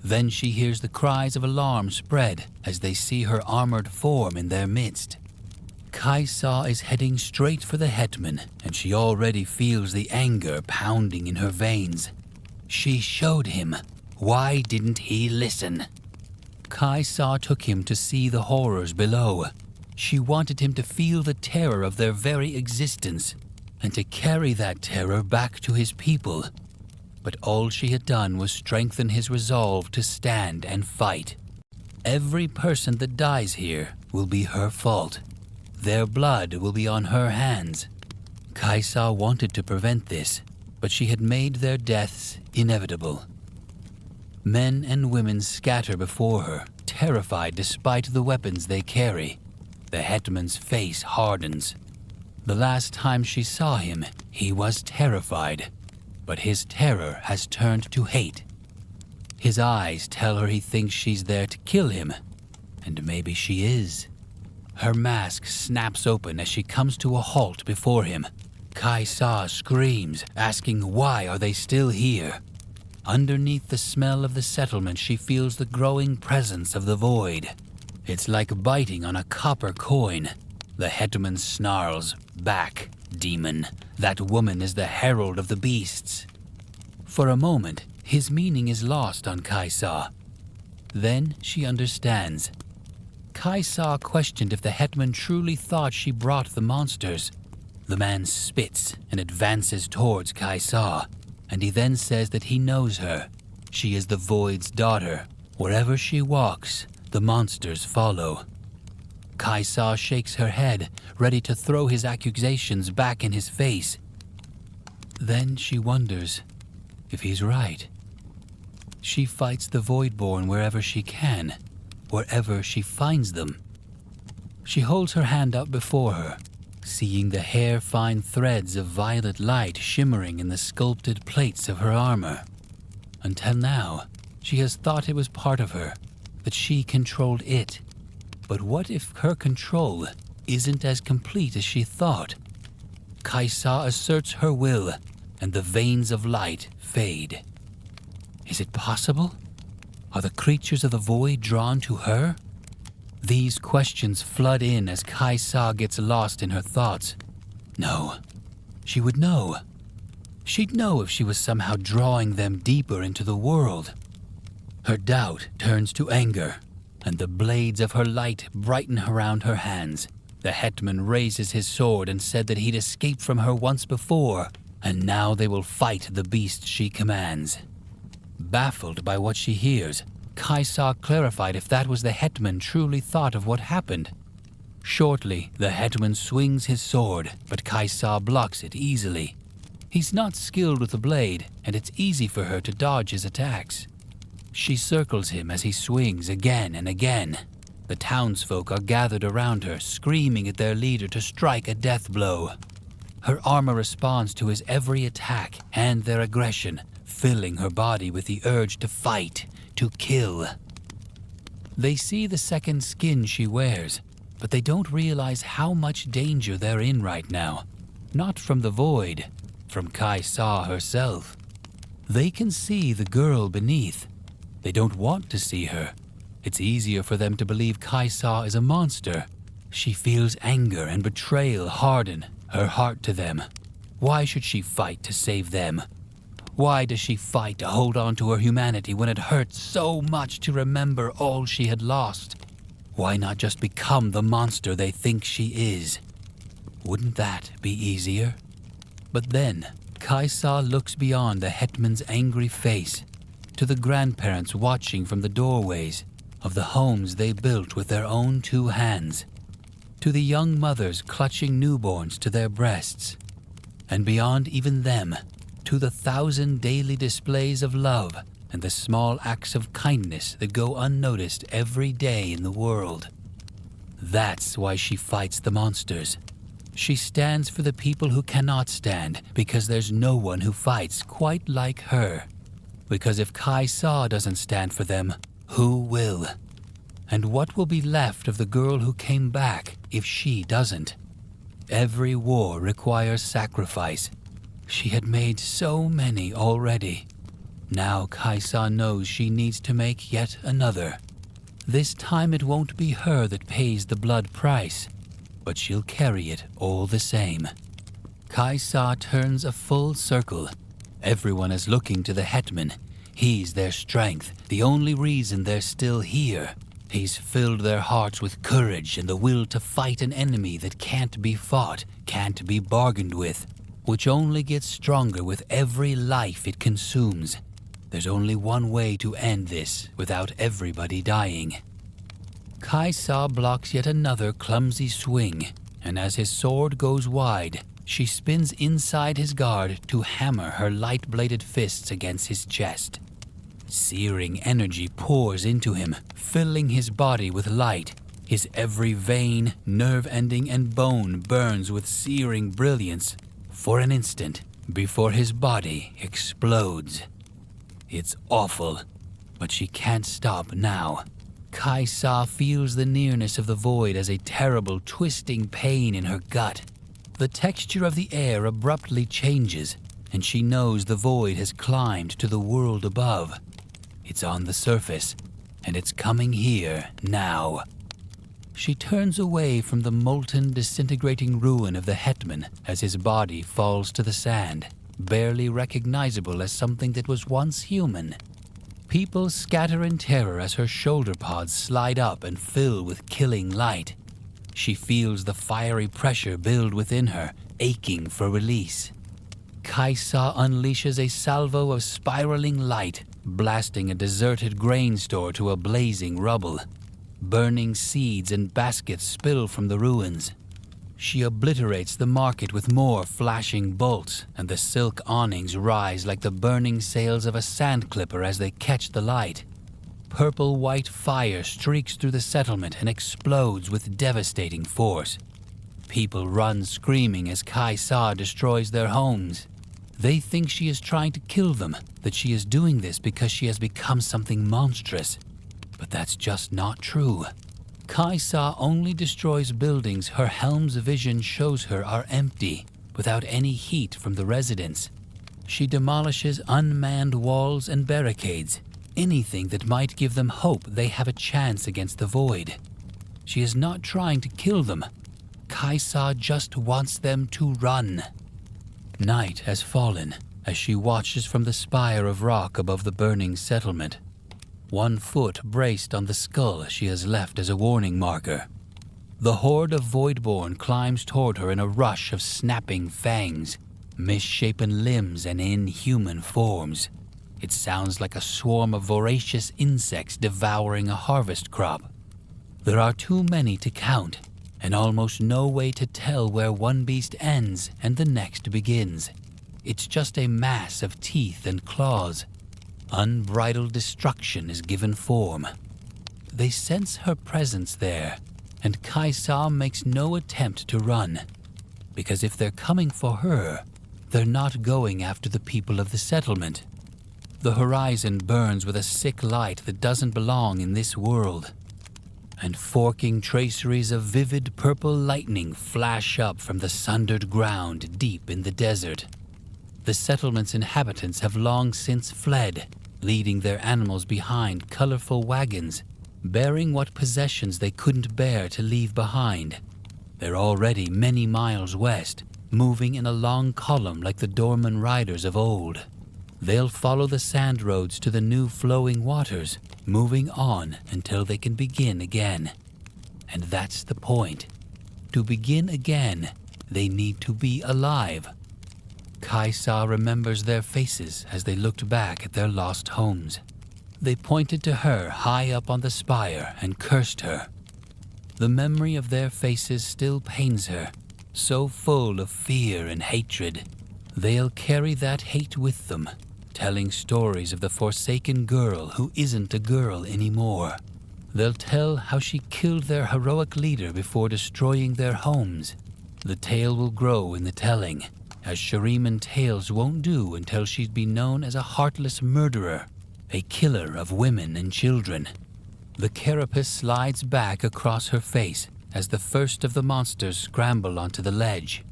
Then she hears the cries of alarm spread as they see her armored form in their midst. Kaisa is heading straight for the hetman, and she already feels the anger pounding in her veins. She showed him. Why didn't he listen? Kaisa took him to see the horrors below. She wanted him to feel the terror of their very existence, and to carry that terror back to his people. But all she had done was strengthen his resolve to stand and fight. Every person that dies here will be her fault. Their blood will be on her hands. Kaisa wanted to prevent this. but she had made their deaths inevitable. Men and women scatter before her, terrified despite the weapons they carry. The hetman's face hardens. The last time she saw him, he was terrified, but his terror has turned to hate. His eyes tell her he thinks she's there to kill him, and maybe she is. Her mask snaps open as she comes to a halt before him. Kaisa screams, asking why are they still here. Underneath the smell of the settlement, she feels the growing presence of the void. It's like biting on a copper coin. The hetman snarls, "Back, demon. That woman is the herald of the beasts." For a moment, his meaning is lost on Kaisa. Then she understands. Kaisa questioned if the hetman truly thought she brought the monsters. The man spits and advances towards Kaisa, and he then says that he knows her. She is the Void's daughter. Wherever she walks, the monsters follow. Kaisa shakes her head, ready to throw his accusations back in his face. Then she wonders if he's right. She fights the Voidborn wherever she can, wherever she finds them. She holds her hand up before her, seeing the hair-fine threads of violet light shimmering in the sculpted plates of her armor. Until now, she has thought it was part of her, that she controlled it. But what if her control isn't as complete as she thought? Kaisa asserts her will, and the veins of light fade. Is it possible? Are the creatures of the void drawn to her? These questions flood in as Kaisa gets lost in her thoughts. No, she would know. She'd know if she was somehow drawing them deeper into the world. Her doubt turns to anger, and the blades of her light brighten around her hands. The hetman raises his sword and said that he'd escaped from her once before, and now they will fight the beast she commands. Baffled by what she hears, Kaisa clarified if that was the hetman truly thought of what happened. Shortly, the hetman swings his sword, but Kaisa blocks it easily. He's not skilled with the blade, and it's easy for her to dodge his attacks. She circles him as he swings again and again. The townsfolk are gathered around her, screaming at their leader to strike a death blow. Her armor responds to his every attack and their aggression, filling her body with the urge to fight, to kill. They see the second skin she wears, but they don't realize how much danger they're in right now. Not from the void, from Kaisa herself. They can see the girl beneath. They don't want to see her. It's easier for them to believe Kaisa is a monster. She feels anger and betrayal harden her heart to them. Why should she fight to save them? Why does she fight to hold on to her humanity when it hurts so much to remember all she had lost? Why not just become the monster they think she is? Wouldn't that be easier? But then, Kaisa looks beyond the hetman's angry face to the grandparents watching from the doorways of the homes they built with their own two hands, to the young mothers clutching newborns to their breasts, and beyond even them, to the 1,000 daily displays of love and the small acts of kindness that go unnoticed every day in the world. That's why she fights the monsters. She stands for the people who cannot stand, because there's no one who fights quite like her. Because if Kaisa doesn't stand for them, who will? And what will be left of the girl who came back if she doesn't? Every war requires sacrifice. She had made so many already. Now Kaisa knows she needs to make yet another. This time it won't be her that pays the blood price, but she'll carry it all the same. Kaisa turns a full circle. Everyone is looking to the hetman. He's their strength, the only reason they're still here. He's filled their hearts with courage and the will to fight an enemy that can't be fought, can't be bargained with, which only gets stronger with every life it consumes. There's only one way to end this without everybody dying. Kaisa blocks yet another clumsy swing, and as his sword goes wide, She spins inside his guard to hammer her light-bladed fists against his chest. Searing energy pours into him, filling his body with light. His every vein, nerve ending, and bone burns with searing brilliance for an instant before his body explodes. It's awful, but she can't stop now. Kaisa feels the nearness of the void as a terrible twisting pain in her gut. The texture of the air abruptly changes, and she knows the void has climbed to the world above. It's on the surface, and it's coming here now. She turns away from the molten, disintegrating ruin of the Hetman as his body falls to the sand, barely recognizable as something that was once human. People scatter in terror as her shoulder pods slide up and fill with killing light. She feels the fiery pressure build within her, aching for release. Kaisa unleashes a salvo of spiraling light, blasting a deserted grain store to a blazing rubble. Burning seeds and baskets spill from the ruins. She obliterates the market with more flashing bolts, and the silk awnings rise like the burning sails of a sand clipper as they catch the light. Purple-white fire streaks through the settlement and explodes with devastating force. People run screaming as Kaisa destroys their homes. They think she is trying to kill them, that she is doing this because she has become something monstrous. But that's just not true. Kaisa only destroys buildings her helm's vision shows her are empty, without any heat from the residents. She demolishes unmanned walls and barricades, anything that might give them hope they have a chance against the void. She is not trying to kill them. Kaisa just wants them to run. Night has fallen as she watches from the spire of rock above the burning settlement. One foot braced on the skull she has left as a warning marker. The horde of Voidborn climbs toward her in a rush of snapping fangs, misshapen limbs, and inhuman forms. It sounds like a swarm of voracious insects devouring a harvest crop. There are too many to count, and almost no way to tell where one beast ends and the next begins. It's just a mass of teeth and claws. Unbridled destruction is given form. They sense her presence there, and Kaisa makes no attempt to run, because if they're coming for her, they're not going after the people of the settlement. The horizon burns with a sick light that doesn't belong in this world, and forking traceries of vivid purple lightning flash up from the sundered ground deep in the desert. The settlement's inhabitants have long since fled, leading their animals behind colorful wagons, bearing what possessions they couldn't bear to leave behind. They're already many miles west, moving in a long column like the Dorman riders of old. They'll follow the sand roads to the new flowing waters, moving on until they can begin again. And that's the point. To begin again, they need to be alive. Kaisa remembers their faces as they looked back at their lost homes. They pointed to her high up on the spire and cursed her. The memory of their faces still pains her, so full of fear and hatred. They'll carry that hate with them, telling stories of the forsaken girl who isn't a girl anymore. They'll tell how she killed their heroic leader before destroying their homes. The tale will grow in the telling, as Shuriman tales won't do until she'd be known as a heartless murderer, a killer of women and children. The carapace slides back across her face as the first of the monsters scramble onto the ledge.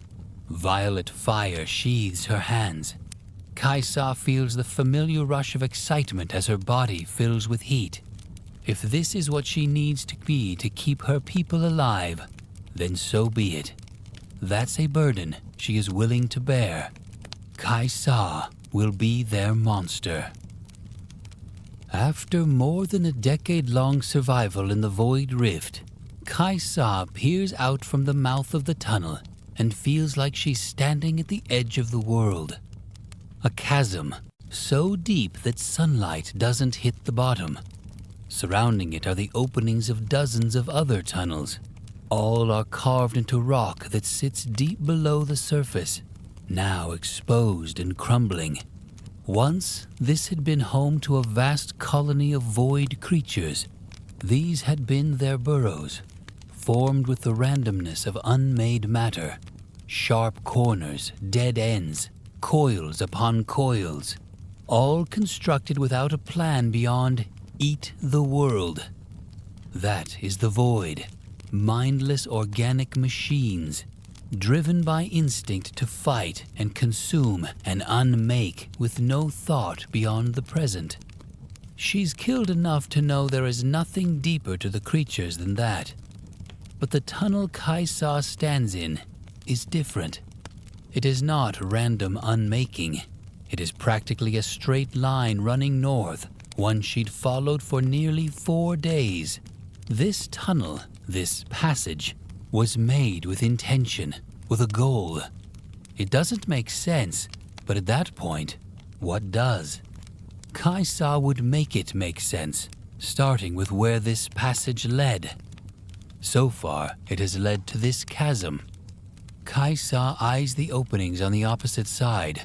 Violet fire sheathes her hands. Kaisa feels the familiar rush of excitement as her body fills with heat. If this is what she needs to be to keep her people alive, then so be it. That's a burden she is willing to bear. Kaisa will be their monster. After more than a decade-long survival in the Void Rift, Kaisa peers out from the mouth of the tunnel and feels like she's standing at the edge of the world. A chasm so deep that sunlight doesn't hit the bottom. Surrounding it are the openings of dozens of other tunnels. All are carved into rock that sits deep below the surface, now exposed and crumbling. Once, this had been home to a vast colony of void creatures. These had been their burrows, formed with the randomness of unmade matter. Sharp corners, dead ends, coils upon coils, all constructed without a plan beyond eat the world. That is the void. Mindless organic machines, driven by instinct to fight and consume and unmake with no thought beyond the present. She's killed enough to know there is nothing deeper to the creatures than that. But the tunnel Kaisa stands in is different. It is not random unmaking. It is practically a straight line running north, one she'd followed for nearly 4 days. This tunnel, this passage, was made with intention, with a goal. It doesn't make sense, but at that point, what does? Kaisa would make it make sense, starting with where this passage led. So far, it has led to this chasm. Kaisa eyes the openings on the opposite side.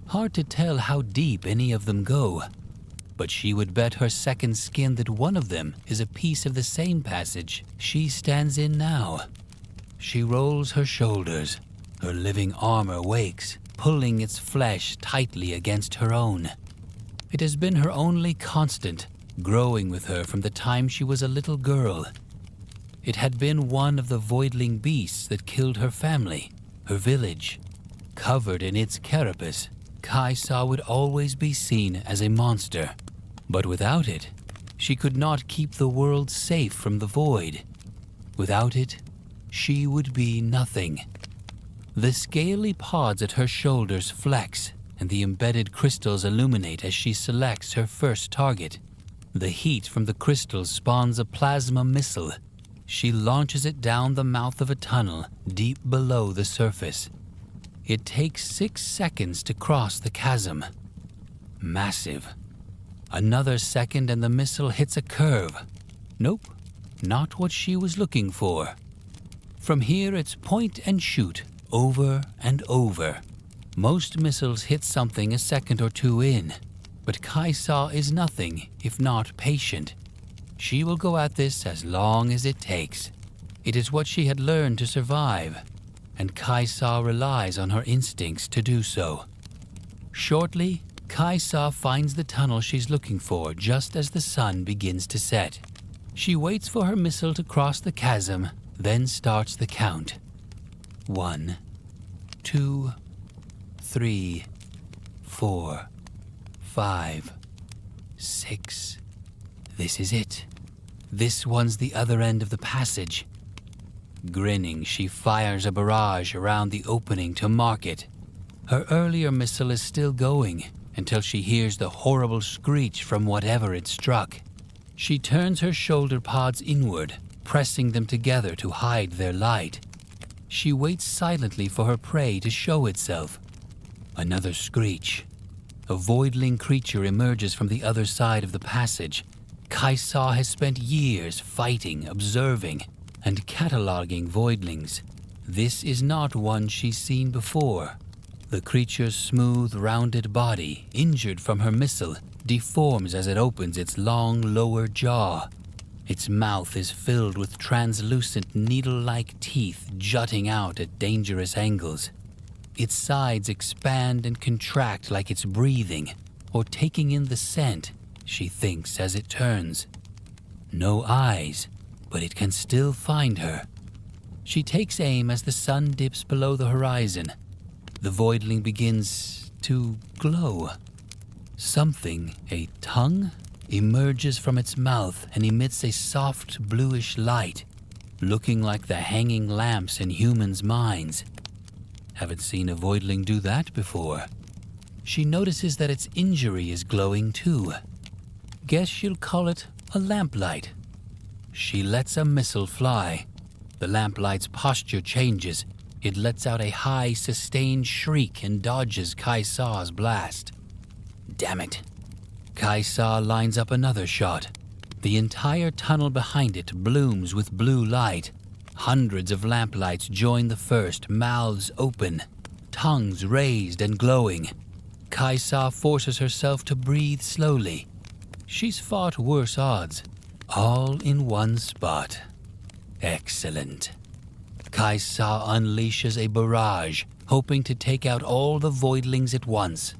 Hard to tell how deep any of them go, but she would bet her second skin that one of them is a piece of the same passage she stands in now. She rolls her shoulders. Her living armor wakes, pulling its flesh tightly against her own. It has been her only constant, growing with her from the time she was a little girl. It had been one of the voidling beasts that killed her family, her village. Covered in its carapace, Kaisa would always be seen as a monster. But without it, she could not keep the world safe from the void. Without it, she would be nothing. The scaly pods at her shoulders flex, and the embedded crystals illuminate as she selects her first target. The heat from the crystals spawns a plasma missile. She launches it down the mouth of a tunnel deep below the surface. It takes 6 seconds to cross the chasm. Massive. Another second and the missile hits a curve. Nope, not what she was looking for. From here it's point and shoot, over and over. Most missiles hit something a second or two in, but Kaisa is nothing if not patient. She will go at this as long as it takes. It is what she had learned to survive, and Kaisa relies on her instincts to do so. Shortly, Kaisa finds the tunnel she's looking for just as the sun begins to set. She waits for her missile to cross the chasm, then starts the count. 1, 2, 3, 4, 5, 6. This is it. This one's the other end of the passage. Grinning, she fires a barrage around the opening to mark it. Her earlier missile is still going until she hears the horrible screech from whatever it struck. She turns her shoulder pods inward, pressing them together to hide their light. She waits silently for her prey to show itself. Another screech. A voidling creature emerges from the other side of the passage. Kaisa has spent years fighting, observing, and cataloging voidlings. This is not one she's seen before. The creature's smooth, rounded body, injured from her missile, deforms as it opens its long lower jaw. Its mouth is filled with translucent needle-like teeth jutting out at dangerous angles. Its sides expand and contract like it's breathing, or taking in the scent, she thinks as it turns. No eyes, but it can still find her. She takes aim as the sun dips below the horizon. The voidling begins to glow. Something, a tongue, emerges from its mouth and emits a soft bluish light, looking like the hanging lamps in humans' minds. Haven't seen a voidling do that before. She notices that its injury is glowing too. Guess she'll call it a lamplight. She lets a missile fly. The lamplight's posture changes. It lets out a high, sustained shriek and dodges Kaisa's blast. Damn it. Kaisa lines up another shot. The entire tunnel behind it blooms with blue light. Hundreds of lamplights join the first, mouths open, tongues raised and glowing. Kaisa forces herself to breathe slowly. She's fought worse odds, all in one spot. Excellent. Kaisa unleashes a barrage, hoping to take out all the voidlings at once.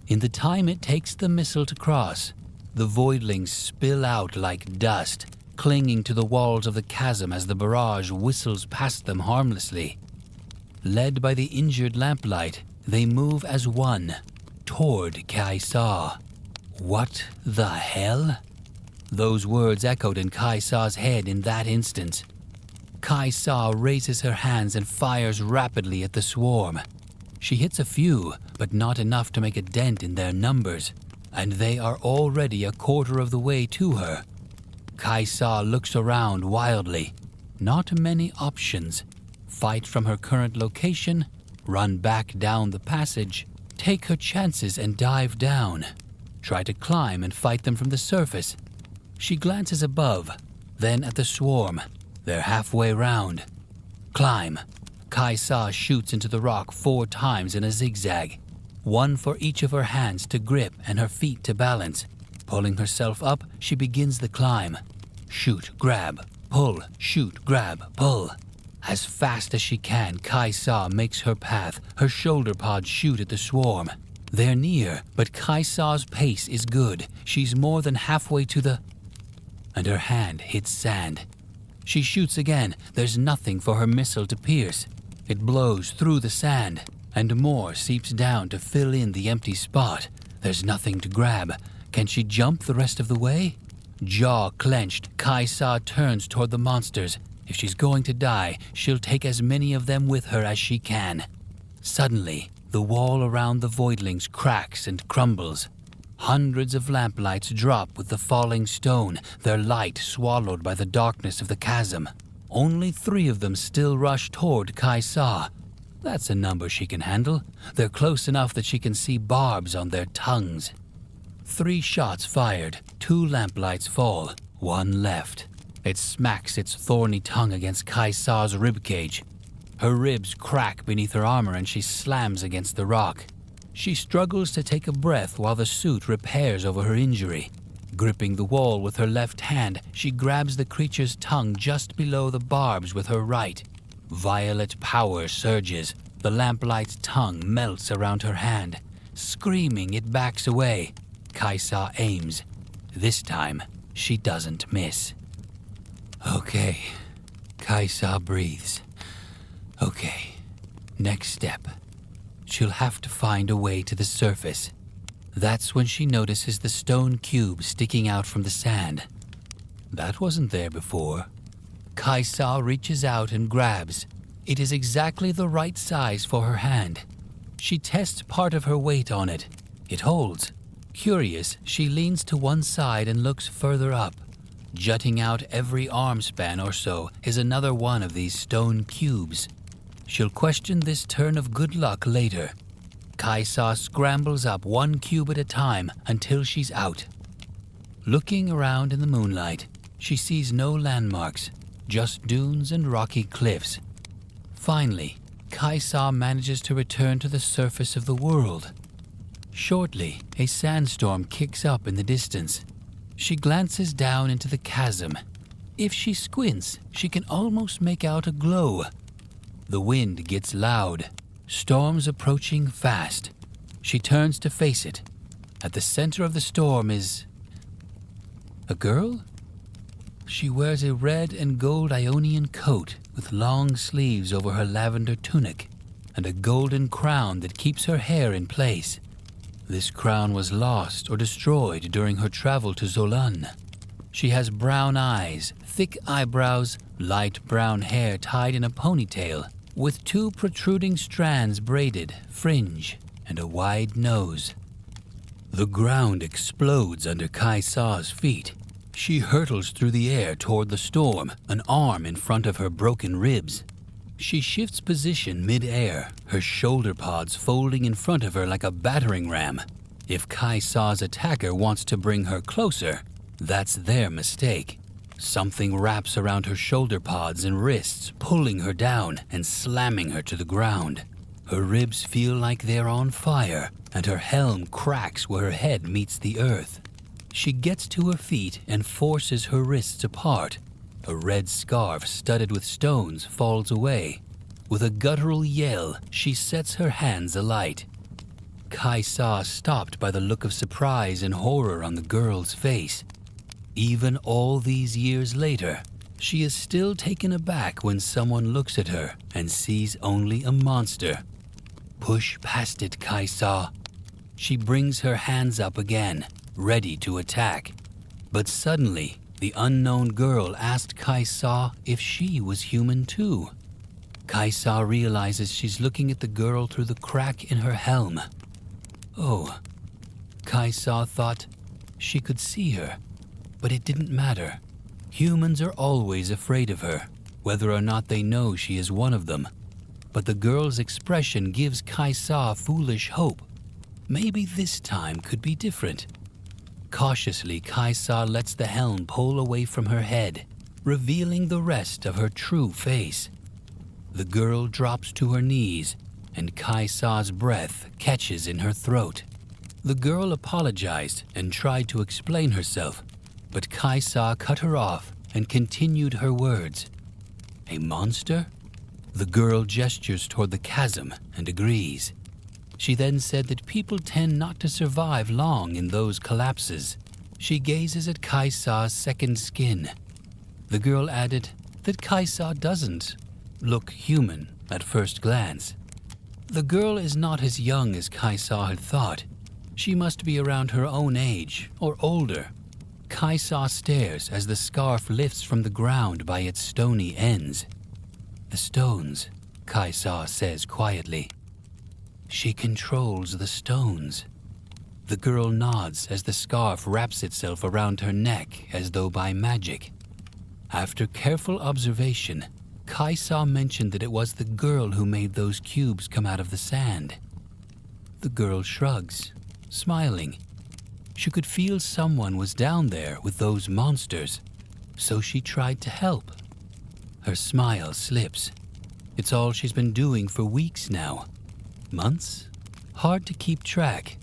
In the time it takes the missile to cross, the voidlings spill out like dust, clinging to the walls of the chasm as the barrage whistles past them harmlessly. Led by the injured lamplight, they move as one, toward Kaisa. What the hell? Those words echoed in Kaisa's head in that instant. Kaisa raises her hands and fires rapidly at the swarm. She hits a few, but not enough to make a dent in their numbers, and they are already a quarter of the way to her. Kaisa looks around wildly. Not many options. Fight from her current location, run back down the passage, take her chances and dive down. Try to climb and fight them from the surface. She glances above, then at the swarm. They're halfway round. Climb. Kaisa shoots into the rock 4 times in a zigzag. One for each of her hands to grip and her feet to balance. Pulling herself up, she begins the climb. Shoot, grab, pull, shoot, grab, pull. As fast as she can, Kaisa makes her path. Her shoulder pods shoot at the swarm. They're near, but Kaisa's pace is good. She's more than halfway to the... And her hand hits sand. She shoots again. There's nothing for her missile to pierce. It blows through the sand, and more seeps down to fill in the empty spot. There's nothing to grab. Can she jump the rest of the way? Jaw clenched, Kaisa turns toward the monsters. If she's going to die, she'll take as many of them with her as she can. Suddenly, the wall around the voidlings cracks and crumbles. Hundreds of lamplights drop with the falling stone, their light swallowed by the darkness of the chasm. Only 3 of them still rush toward Kaisa. That's a number she can handle. They're close enough that she can see barbs on their tongues. 3 shots fired, 2 lamplights fall, 1 left. It smacks its thorny tongue against Kaisa's ribcage. Her ribs crack beneath her armor and she slams against the rock. She struggles to take a breath while the suit repairs over her injury. Gripping the wall with her left hand, she grabs the creature's tongue just below the barbs with her right. Violet power surges. The lamplight's tongue melts around her hand. Screaming, it backs away. Kaisa aims. This time, she doesn't miss. Okay. Kaisa breathes. Okay. Next step. She'll have to find a way to the surface. That's when she notices the stone cube sticking out from the sand. That wasn't there before. Kaisa reaches out and grabs. It is exactly the right size for her hand. She tests part of her weight on it. It holds. Curious, she leans to one side and looks further up. Jutting out every arm span or so is another one of these stone cubes. She'll question this turn of good luck later. Kaisa scrambles up 1 cube at a time until she's out. Looking around in the moonlight, she sees no landmarks, just dunes and rocky cliffs. Finally, Kaisa manages to return to the surface of the world. Shortly, a sandstorm kicks up in the distance. She glances down into the chasm. If she squints, she can almost make out a glow. The wind gets loud. Storm's approaching fast. She turns to face it. At the center of the storm is... a girl? She wears a red and gold Ionian coat with long sleeves over her lavender tunic and a golden crown that keeps her hair in place. This crown was lost or destroyed during her travel to Zolan. She has brown eyes, thick eyebrows, light brown hair tied in a ponytail, with 2 protruding strands braided, fringe, and a wide nose. The ground explodes under Kaisa's feet. She hurtles through the air toward the storm, an arm in front of her broken ribs. She shifts position mid-air, her shoulder pods folding in front of her like a battering ram. If Kaisa's attacker wants to bring her closer, that's their mistake. Something wraps around her shoulder pods and wrists, pulling her down and slamming her to the ground. Her ribs feel like they're on fire, and her helm cracks where her head meets the earth. She gets to her feet and forces her wrists apart. A red scarf studded with stones falls away. With a guttural yell, she sets her hands alight. Kaisa stopped by the look of surprise and horror on the girl's face. Even all these years later, she is still taken aback when someone looks at her and sees only a monster. Push past it, Kaisa. She brings her hands up again, ready to attack. But suddenly, the unknown girl asked Kaisa if she was human too. Kaisa realizes she's looking at the girl through the crack in her helm. Oh, Kaisa thought she could see her, but it didn't matter. Humans are always afraid of her, whether or not they know she is one of them. But the girl's expression gives Kaisa foolish hope. Maybe this time could be different. Cautiously, Kaisa lets the helm pull away from her head, revealing the rest of her true face. The girl drops to her knees, and Kaisa's breath catches in her throat. The girl apologized and tried to explain herself, but Kaisa cut her off and continued her words. A monster? The girl gestures toward the chasm and agrees. She then said that people tend not to survive long in those collapses. She gazes at Kaisa's second skin. The girl added that Kaisa doesn't look human at first glance. The girl is not as young as Kaisa had thought. She must be around her own age or older. Kaisa stares as the scarf lifts from the ground by its stony ends. The stones, Kaisa says quietly. She controls the stones. The girl nods as the scarf wraps itself around her neck as though by magic. After careful observation, Kaisa mentioned that it was the girl who made those cubes come out of the sand. The girl shrugs, smiling. She could feel someone was down there with those monsters, so she tried to help. Her smile slips. It's all she's been doing for weeks now. Months? Hard to keep track.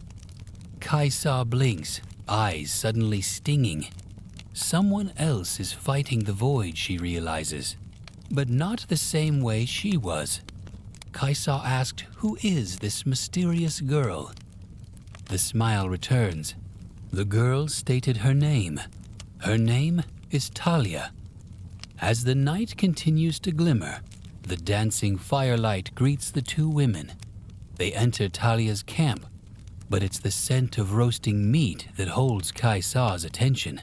Kaisa blinks, eyes suddenly stinging. Someone else is fighting the void, she realizes, but not the same way she was. Kaisa asked, who is this mysterious girl? The smile returns. The girl stated her name. Her name is Taliyah. As the night continues to glimmer, the dancing firelight greets the two women. They enter Taliyah's camp, but it's the scent of roasting meat that holds Kaisa's attention.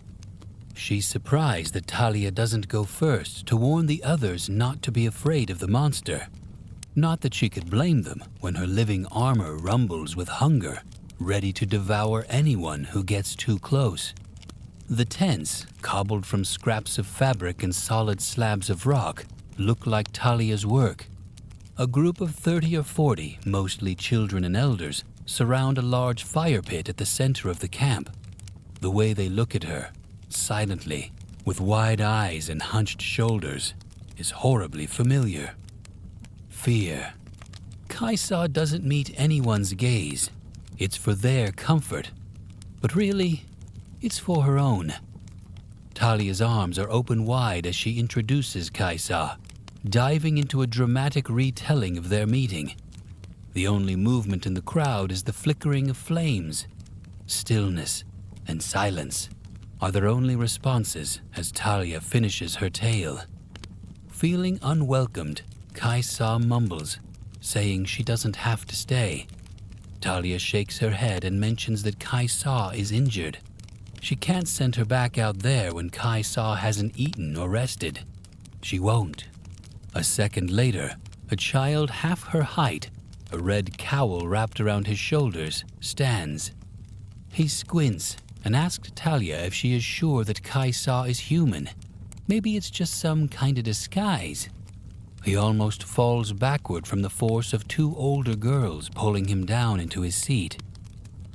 She's surprised that Taliyah doesn't go first to warn the others not to be afraid of the monster. Not that she could blame them when her living armor rumbles with hunger, ready to devour anyone who gets too close. The tents, cobbled from scraps of fabric and solid slabs of rock, look like Taliyah's work. A group of 30 or 40, mostly children and elders, surround a large fire pit at the center of the camp. The way they look at her, silently, with wide eyes and hunched shoulders, is horribly familiar. Fear. Kaisa doesn't meet anyone's gaze. It's for their comfort. But really, it's for her own. Taliyah's arms are open wide as she introduces Kaisa, diving into a dramatic retelling of their meeting. The only movement in the crowd is the flickering of flames. Stillness and silence are their only responses as Taliyah finishes her tale. Feeling unwelcomed, Kaisa mumbles, saying she doesn't have to stay. Taliyah shakes her head and mentions that Kaisa is injured. She can't send her back out there when Kaisa hasn't eaten or rested. She won't. A second later, a child half her height, a red cowl wrapped around his shoulders, stands. He squints and asks Taliyah if she is sure that Kaisa is human. Maybe it's just some kind of disguise. He almost falls backward from the force of two older girls pulling him down into his seat.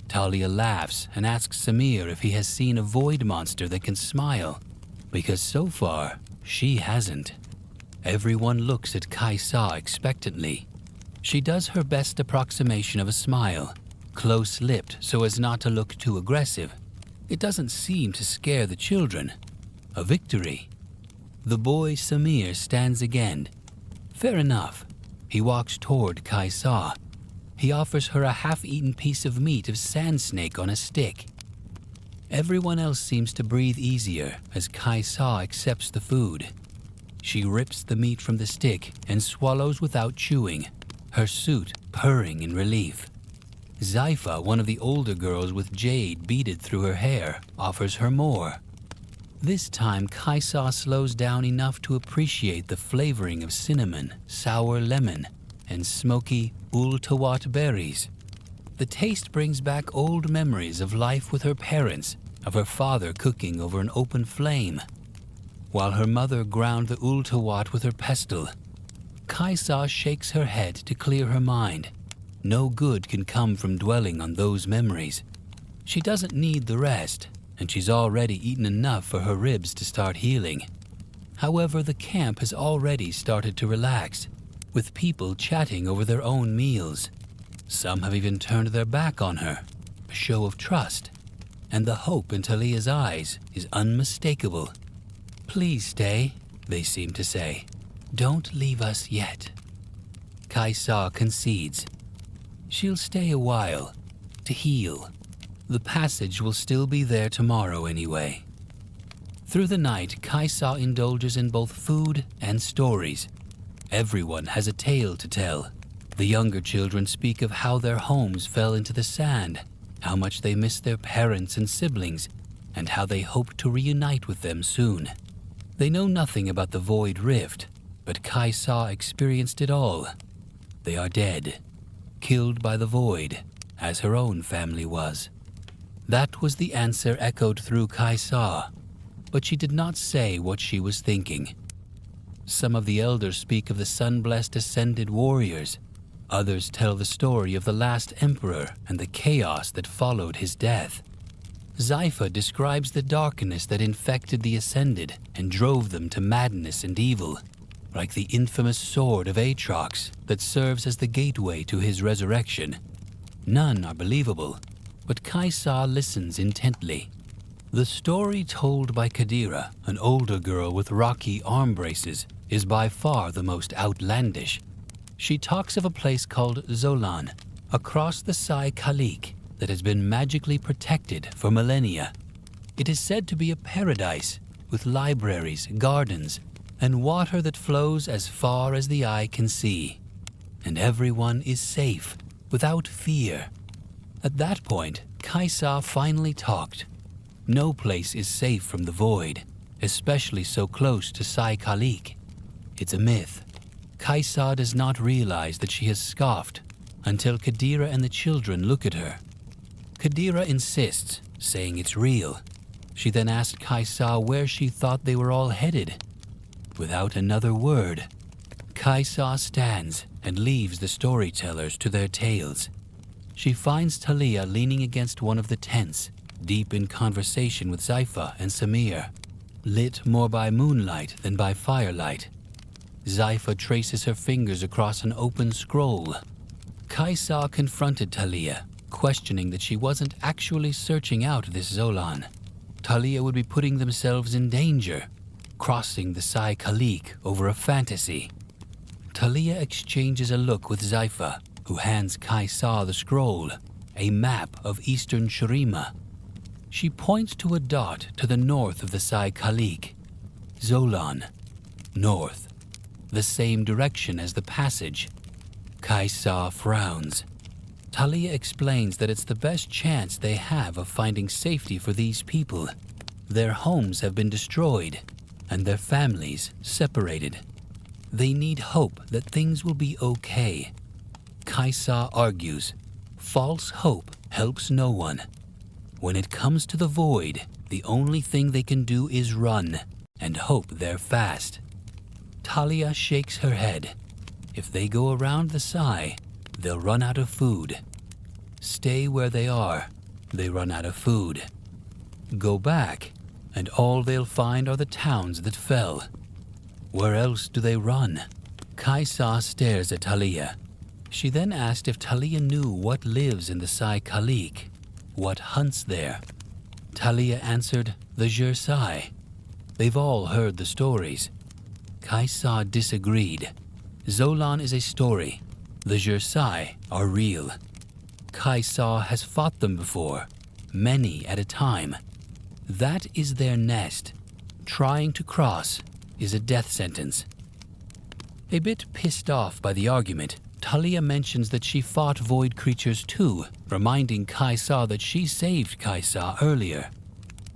Taliyah laughs and asks Samir if he has seen a void monster that can smile, because so far, she hasn't. Everyone looks at Kaisa expectantly. She does her best approximation of a smile, close-lipped so as not to look too aggressive. It doesn't seem to scare the children. A victory. The boy Samir stands again. Fair enough. He walks toward Kaisa. He offers her a half-eaten piece of meat of sand snake on a stick. Everyone else seems to breathe easier as Kaisa accepts the food. She rips the meat from the stick and swallows without chewing, her suit purring in relief. Zypha, one of the older girls with jade beaded through her hair, offers her more. This time, Kaisa slows down enough to appreciate the flavoring of cinnamon, sour lemon, and smoky ultawat berries. The taste brings back old memories of life with her parents, of her father cooking over an open flame, while her mother ground the ultawat with her pestle. Kaisa shakes her head to clear her mind. No good can come from dwelling on those memories. She doesn't need the rest, and she's already eaten enough for her ribs to start healing. However, the camp has already started to relax, with people chatting over their own meals. Some have even turned their back on her, a show of trust, and the hope in Taliyah's eyes is unmistakable. "Please stay," they seem to say. "Don't leave us yet." Kaisa concedes. She'll stay a while, to heal. The passage will still be there tomorrow anyway. Through the night, Kaisa indulges in both food and stories. Everyone has a tale to tell. The younger children speak of how their homes fell into the sand, how much they miss their parents and siblings, and how they hope to reunite with them soon. They know nothing about the Void Rift, but Kaisa experienced it all. They are dead, killed by the Void, as her own family was. That was the answer echoed through Kaisa, but she did not say what she was thinking. Some of the elders speak of the sun-blessed ascended warriors. Others tell the story of the last emperor and the chaos that followed his death. Zypha describes the darkness that infected the ascended and drove them to madness and evil, like the infamous sword of Aatrox that serves as the gateway to his resurrection. None are believable, but Kaisa listens intently. The story told by Kadira, an older girl with rocky arm braces, is by far the most outlandish. She talks of a place called Zolan, across the Sai Khalik, that has been magically protected for millennia. It is said to be a paradise, with libraries, gardens, and water that flows as far as the eye can see. And everyone is safe, without fear. At that point, Kaisa finally talked. No place is safe from the Void, especially so close to Sai Khalik. It's a myth. Kaisa does not realize that she has scoffed until Kadira and the children look at her. Kadira insists, saying it's real. She then asked Kaisa where she thought they were all headed. Without another word, Kaisa stands and leaves the storytellers to their tales. She finds Taliyah leaning against one of the tents, deep in conversation with Zypha and Samir, lit more by moonlight than by firelight. Zypha traces her fingers across an open scroll. Kaisa confronted Taliyah, questioning that she wasn't actually searching out this Zolan. Taliyah would be putting themselves in danger, crossing the Sai Khalik over a fantasy. Taliyah exchanges a look with Zypha, who hands Kaisa the scroll, a map of eastern Shurima. She points to a dot to the north of the Sai Khalik. Zolan. North. The same direction as the passage. Kaisa frowns. Taliyah explains that it's the best chance they have of finding safety for these people. Their homes have been destroyed, and their families separated. They need hope that things will be okay. Kaisa argues, false hope helps no one. When it comes to the Void, the only thing they can do is run, and hope they're fast. Taliyah shakes her head. If they go around the Sai, they'll run out of food. Stay where they are, they run out of food. Go back, and all they'll find are the towns that fell. Where else do they run? Kaisa stares at Taliyah. She then asked if Taliyah knew what lives in the Sai Khalik, what hunts there. Taliyah answered, the Jersai. They've all heard the stories. Kaisa disagreed. Zolan is a story. The Jersai are real. Kaisa has fought them before, many at a time. That is their nest. Trying to cross is a death sentence. A bit pissed off by the argument, Taliyah mentions that she fought void creatures too, reminding Kaisa that she saved Kaisa earlier.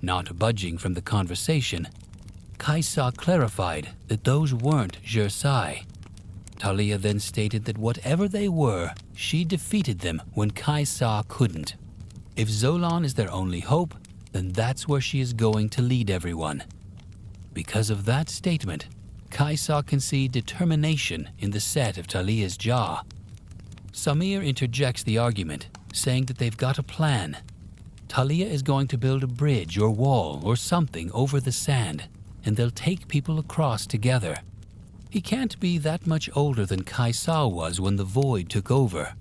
Not budging from the conversation, Kaisa clarified that those weren't Jersai. Taliyah then stated that whatever they were, she defeated them when Kaisa couldn't. If Zolan is their only hope, then that's where she is going to lead everyone. Because of that statement, Kaisa can see determination in the set of Taliyah's jaw. Samir interjects the argument, saying that they've got a plan. Taliyah is going to build a bridge or wall or something over the sand, and they'll take people across together. He can't be that much older than Kaisa was when the Void took over.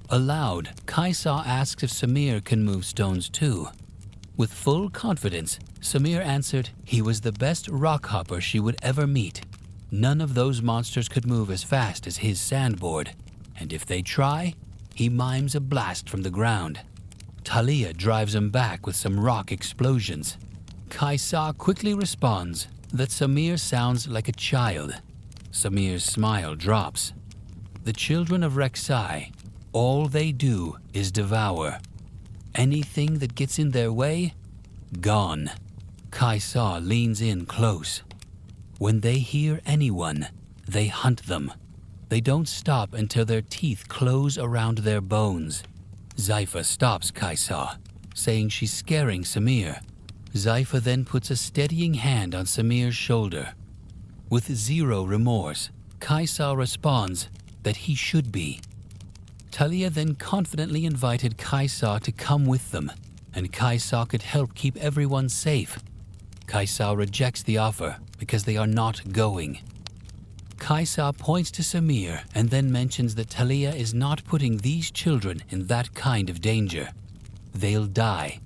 Aloud, Kaisa asks if Samir can move stones too. With full confidence, Samir answered he was the best rock hopper she would ever meet. None of those monsters could move as fast as his sandboard, and if they try, he mimes a blast from the ground. Taliyah drives him back with some rock explosions. Kaisa quickly responds that Samir sounds like a child. Samir's smile drops. The children of Rek'Sai, all they do is devour. Anything that gets in their way, gone. Kaisa leans in close. When they hear anyone, they hunt them. They don't stop until their teeth close around their bones. Zypha stops Kaisa, saying she's scaring Samir. Zypha then puts a steadying hand on Samir's shoulder. With zero remorse, Kaisa responds that he should be. Taliyah then confidently invited Kaisa to come with them, and Kaisa could help keep everyone safe. Kaisa rejects the offer because they are not going. Kaisa points to Samir and then mentions that Taliyah is not putting these children in that kind of danger. They'll die.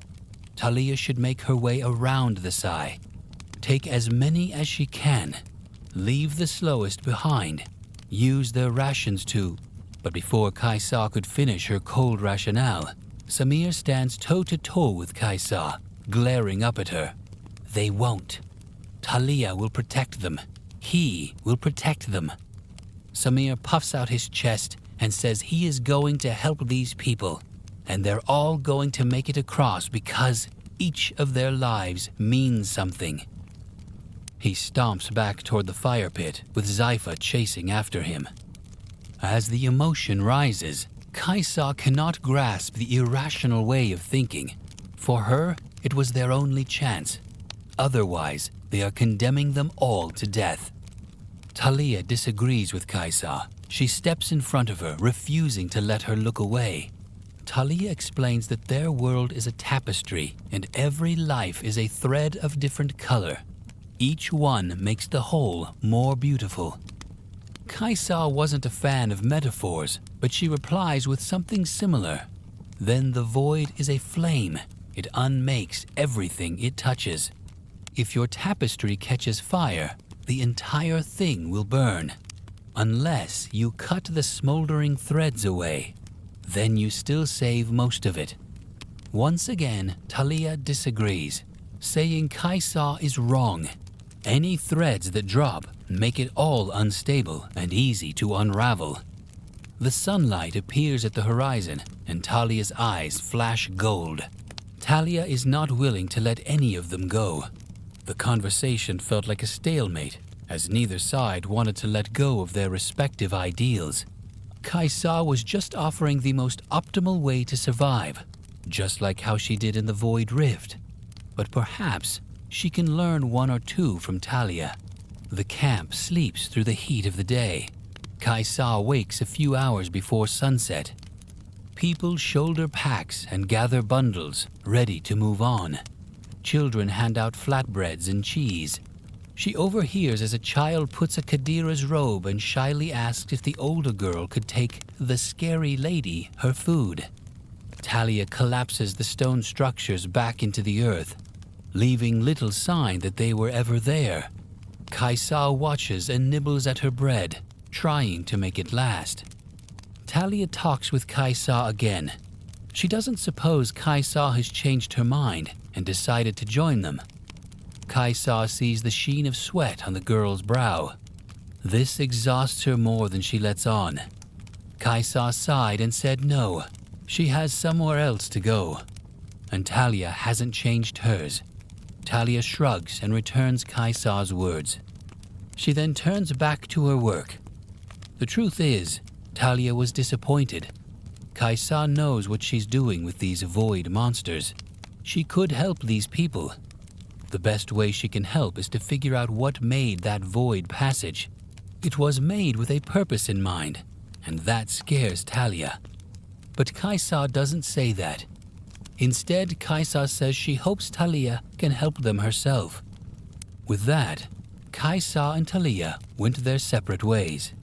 Taliyah should make her way around the Sai. Take as many as she can. Leave the slowest behind. Use their rations to... But before Kaisa could finish her cold rationale, Samir stands toe-to-toe with Kaisa, glaring up at her. They won't. Taliyah will protect them. He will protect them. Samir puffs out his chest and says he is going to help these people, and they're all going to make it across because each of their lives means something. He stomps back toward the fire pit, with Zypha chasing after him. As the emotion rises, Kaisa cannot grasp the irrational way of thinking. For her, it was their only chance. Otherwise, they are condemning them all to death. Taliyah disagrees with Kaisa. She steps in front of her, refusing to let her look away. Taliyah explains that their world is a tapestry, and every life is a thread of different color. Each one makes the whole more beautiful. Kaisa wasn't a fan of metaphors, but she replies with something similar. Then the void is a flame. It unmakes everything it touches. If your tapestry catches fire, the entire thing will burn. Unless you cut the smoldering threads away, then you still save most of it. Once again, Taliyah disagrees, saying Kaisa is wrong. Any threads that drop make it all unstable and easy to unravel. The sunlight appears at the horizon, and Taliyah's eyes flash gold. Taliyah is not willing to let any of them go. The conversation felt like a stalemate, as neither side wanted to let go of their respective ideals. Kaisa was just offering the most optimal way to survive, just like how she did in the Void Rift. But perhaps she can learn one or two from Taliyah. The camp sleeps through the heat of the day. Kaisa wakes a few hours before sunset. People shoulder packs and gather bundles, ready to move on. children hand out flatbreads and cheese. She overhears as a child puts a Kadira's robe and shyly asks if the older girl could take the scary lady her food. Taliyah collapses the stone structures back into the earth, leaving little sign that they were ever there. Kaisa watches and nibbles at her bread, trying to make it last. Taliyah talks with Kaisa again. She doesn't suppose Kaisa has changed her mind and decided to join them. Kaisa sees the sheen of sweat on the girl's brow. This exhausts her more than she lets on. Kaisa sighed and said no, she has somewhere else to go. And Taliyah hasn't changed hers. Taliyah shrugs and returns Kaisa's words. She then turns back to her work. The truth is, Taliyah was disappointed. Kaisa knows what she's doing with these void monsters. She could help these people. The best way she can help is to figure out what made that void passage. It was made with a purpose in mind, and that scares Taliyah. But Kaisa doesn't say that. Instead, Kaisa says she hopes Taliyah can help them herself. With that, Kaisa and Taliyah went their separate ways.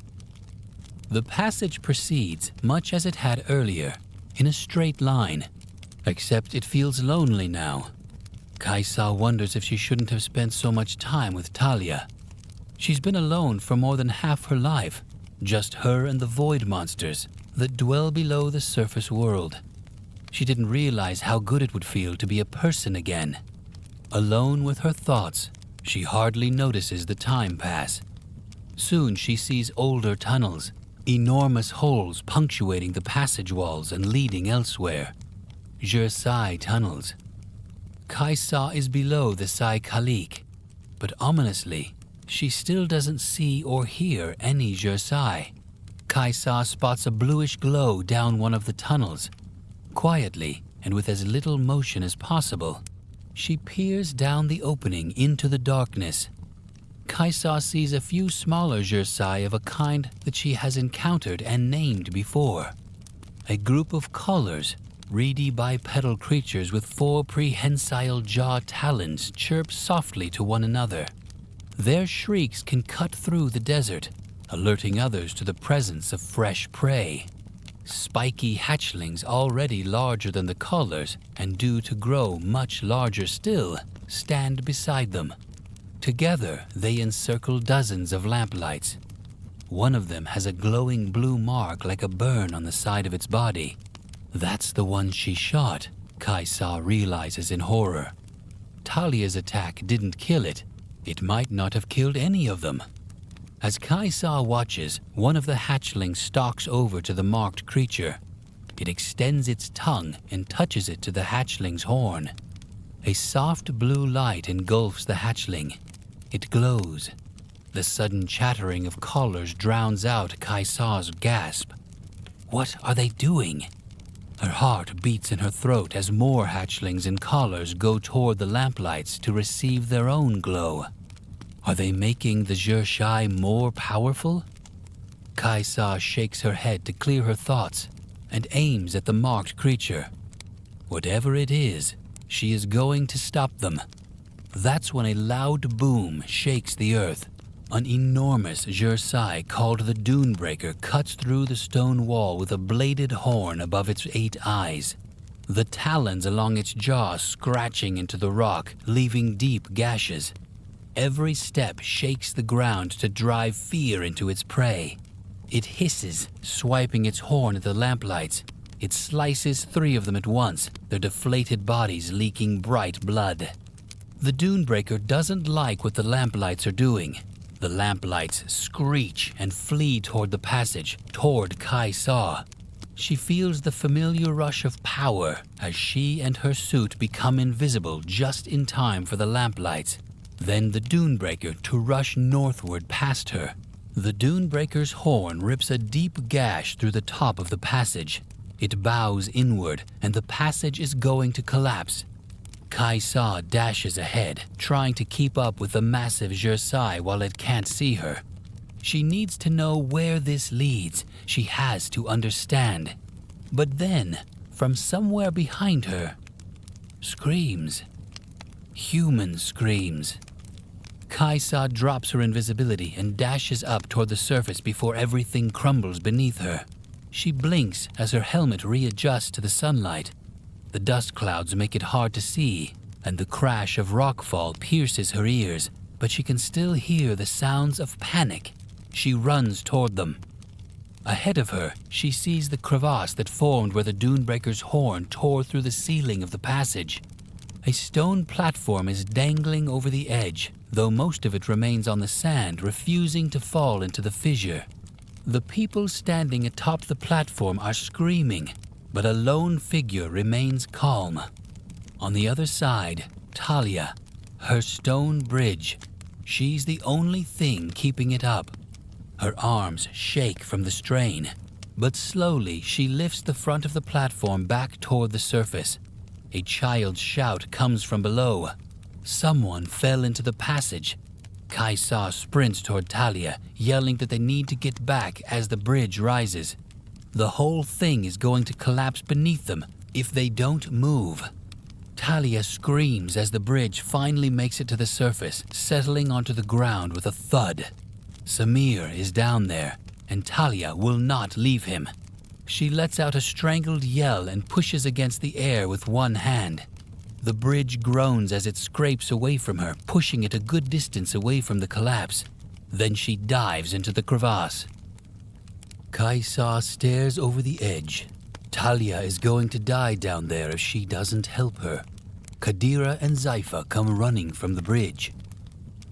The passage proceeds much as it had earlier, in a straight line, except it feels lonely now. Kaisa wonders if she shouldn't have spent so much time with Taliyah. She's been alone for more than half her life, just her and the void monsters that dwell below the surface world. She didn't realize how good it would feel to be a person again. Alone with her thoughts, she hardly notices the time pass. Soon she sees older tunnels, enormous holes punctuating the passage walls and leading elsewhere. Jersai tunnels. Kaisa is below the Sai Khalik, but ominously, she still doesn't see or hear any Jersai. Kaisa spots a bluish glow down one of the tunnels. Quietly, and with as little motion as possible, she peers down the opening into the darkness. Kaisa sees a few smaller Jersai of a kind that she has encountered and named before. A group of callers, reedy bipedal creatures with 4 prehensile jaw talons, chirp softly to one another. Their shrieks can cut through the desert, alerting others to the presence of fresh prey. Spiky hatchlings already larger than the callers and due to grow much larger still, stand beside them. Together, they encircle dozens of lamplights. One of them has a glowing blue mark like a burn on the side of its body. That's the one she shot, Kaisa realizes in horror. Taliyah's attack didn't kill it. It might not have killed any of them. As Kaisa watches, one of the hatchlings stalks over to the marked creature. It extends its tongue and touches it to the hatchling's horn. A soft blue light engulfs the hatchling. It glows. The sudden chattering of callers drowns out Kaisa's gasp. What are they doing? Her heart beats in her throat as more hatchlings and callers go toward the lamplights to receive their own glow. Are they making the Jersai more powerful? Kaisa shakes her head to clear her thoughts and aims at the marked creature. Whatever it is, she is going to stop them. That's when a loud boom shakes the earth. An enormous Jersai called the Dunebreaker cuts through the stone wall with a bladed horn above its 8 eyes. The talons along its jaw scratching into the rock, leaving deep gashes. Every step shakes the ground to drive fear into its prey. It hisses, swiping its horn at the lamplights. It slices 3 of them at once, their deflated bodies leaking bright blood. The Dunebreaker doesn't like what the lamplights are doing. The lamplights screech and flee toward the passage, toward Kaisa. She feels the familiar rush of power as she and her suit become invisible just in time for the lamplights. Then the Dunebreaker to rush northward past her. The Dunebreaker's horn rips a deep gash through the top of the passage. It bows inward, and the passage is going to collapse. Kaisa dashes ahead, trying to keep up with the massive Jersai while it can't see her. She needs to know where this leads. She has to understand. But then, from somewhere behind her, screams. human screams. Kaisa drops her invisibility and dashes up toward the surface before everything crumbles beneath her. She blinks as her helmet readjusts to the sunlight. The dust clouds make it hard to see, and the crash of rockfall pierces her ears, but she can still hear the sounds of panic. She runs toward them. Ahead of her, she sees the crevasse that formed where the Dunebreaker's horn tore through the ceiling of the passage. A stone platform is dangling over the edge, though most of it remains on the sand, refusing to fall into the fissure. The people standing atop the platform are screaming, but a lone figure remains calm. On the other side, Taliyah, her stone bridge. She's the only thing keeping it up. Her arms shake from the strain, but slowly she lifts the front of the platform back toward the surface. A child's shout comes from below. Someone fell into the passage. Kaisa sprints toward Taliyah, yelling that they need to get back as the bridge rises. The whole thing is going to collapse beneath them if they don't move. Taliyah screams as the bridge finally makes it to the surface, settling onto the ground with a thud. Samir is down there, and Taliyah will not leave him. She lets out a strangled yell and pushes against the air with one hand. The bridge groans as it scrapes away from her, pushing it a good distance away from the collapse. Then she dives into the crevasse. Kaisa stares over the edge. Taliyah is going to die down there if she doesn't help her. Kadira and Zypha come running from the bridge.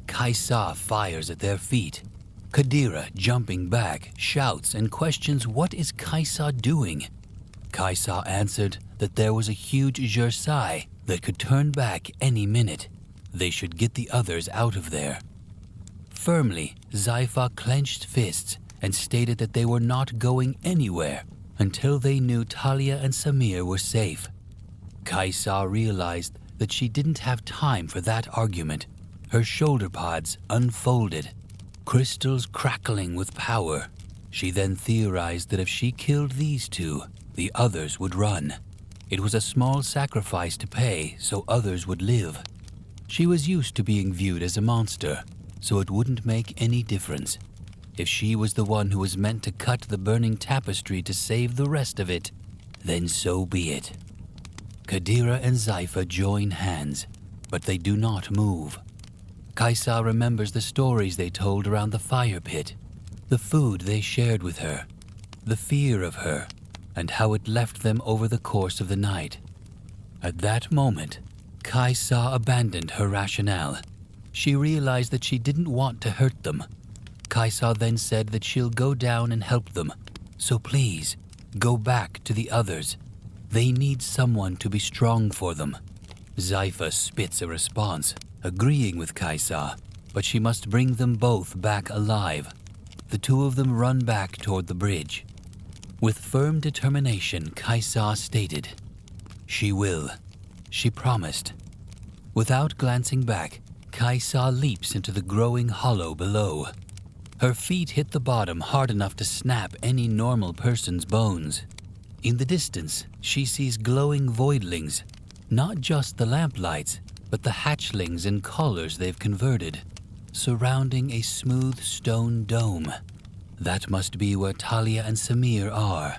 Kaisa fires at their feet. Kadira, jumping back, shouts and questions what is Kaisa doing. Kaisa answered that there was a huge Jersai that could turn back any minute. They should get the others out of there. Firmly, Zypha clenched fists and stated that they were not going anywhere until they knew Taliyah and Samir were safe. Kaisa realized that she didn't have time for that argument. Her shoulder pods unfolded, crystals crackling with power. She then theorized that if she killed these two, the others would run. It was a small sacrifice to pay so others would live. She was used to being viewed as a monster, so it wouldn't make any difference. If she was the one who was meant to cut the burning tapestry to save the rest of it, then so be it. Kadira and Zypha join hands, but they do not move. Kaisa remembers the stories they told around the fire pit, the food they shared with her, the fear of her, and how it left them over the course of the night. At that moment, Kaisa abandoned her rationale. She realized that she didn't want to hurt them. Kaisa then said that she'll go down and help them, so please, go back to the others. They need someone to be strong for them. Zypha spits a response, agreeing with Kaisa, but she must bring them both back alive. The two of them run back toward the bridge. With firm determination, Kaisa stated, "She will." She promised. Without glancing back, Kaisa leaps into the growing hollow below. Her feet hit the bottom hard enough to snap any normal person's bones. In the distance, she sees glowing voidlings, not just the lamplights, but the hatchlings and collars they've converted, surrounding a smooth stone dome. That must be where Taliyah and Samir are.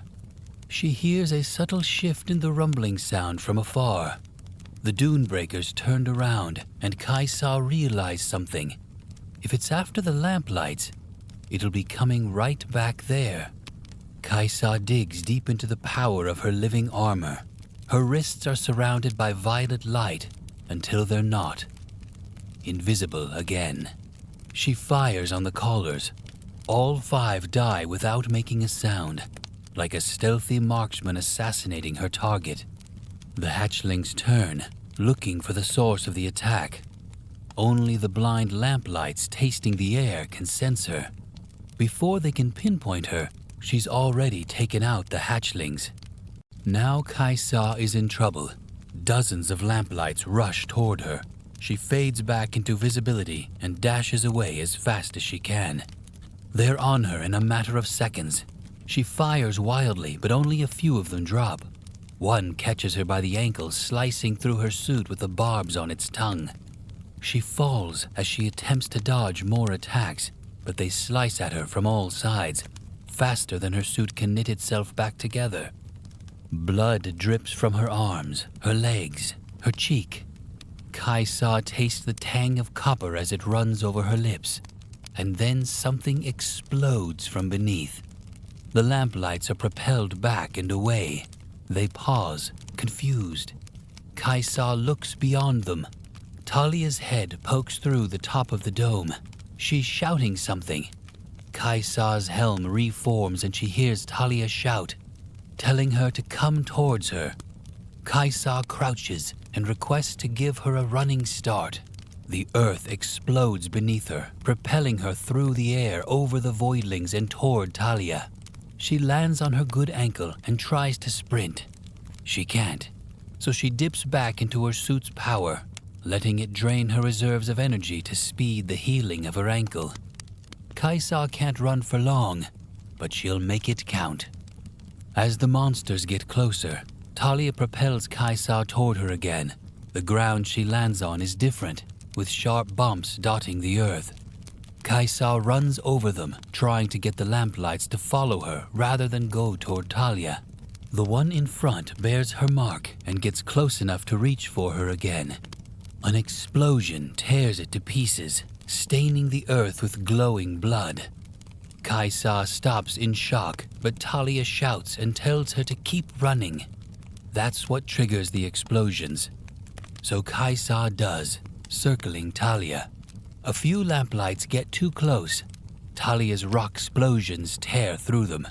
She hears a subtle shift in the rumbling sound from afar. The Dunebreakers turned around, and Kaisa realized something. If it's after the lamplights, it'll be coming right back there. Kaisa digs deep into the power of her living armor. Her wrists are surrounded by violet light until they're not. Invisible again. She fires on the callers. All 5 die without making a sound, like a stealthy marksman assassinating her target. The hatchlings turn, looking for the source of the attack. Only the blind lamplights tasting the air can sense her. Before they can pinpoint her, she's already taken out the hatchlings. Now Kaisa is in trouble. Dozens of lamplights rush toward her. She fades back into visibility and dashes away as fast as she can. They're on her in a matter of seconds. She fires wildly, but only a few of them drop. One catches her by the ankle, slicing through her suit with the barbs on its tongue. She falls as she attempts to dodge more attacks, but they slice at her from all sides, faster than her suit can knit itself back together. Blood drips from her arms, her legs, her cheek. Kaisa tastes the tang of copper as it runs over her lips, and then something explodes from beneath. The lamplights are propelled back and away. They pause, confused. Kaisa looks beyond them. Taliyah's head pokes through the top of the dome. She's shouting something. Kaisa's helm reforms and she hears Taliyah shout, telling her to come towards her. Kaisa crouches and requests to give her a running start. The earth explodes beneath her, propelling her through the air over the voidlings and toward Taliyah. She lands on her good ankle and tries to sprint. She can't, so she dips back into her suit's power, letting it drain her reserves of energy to speed the healing of her ankle. Kaisa can't run for long, but she'll make it count. As the monsters get closer, Taliyah propels Kaisa toward her again. The ground she lands on is different, with sharp bumps dotting the earth. Kaisa runs over them, trying to get the lamplights to follow her rather than go toward Taliyah. The one in front bears her mark and gets close enough to reach for her again. An explosion tears it to pieces, staining the earth with glowing blood. Kaisa stops in shock, but Taliyah shouts and tells her to keep running. That's what triggers the explosions. So Kaisa does, circling Taliyah. A few lamplights get too close. Taliyah's rock explosions tear through them.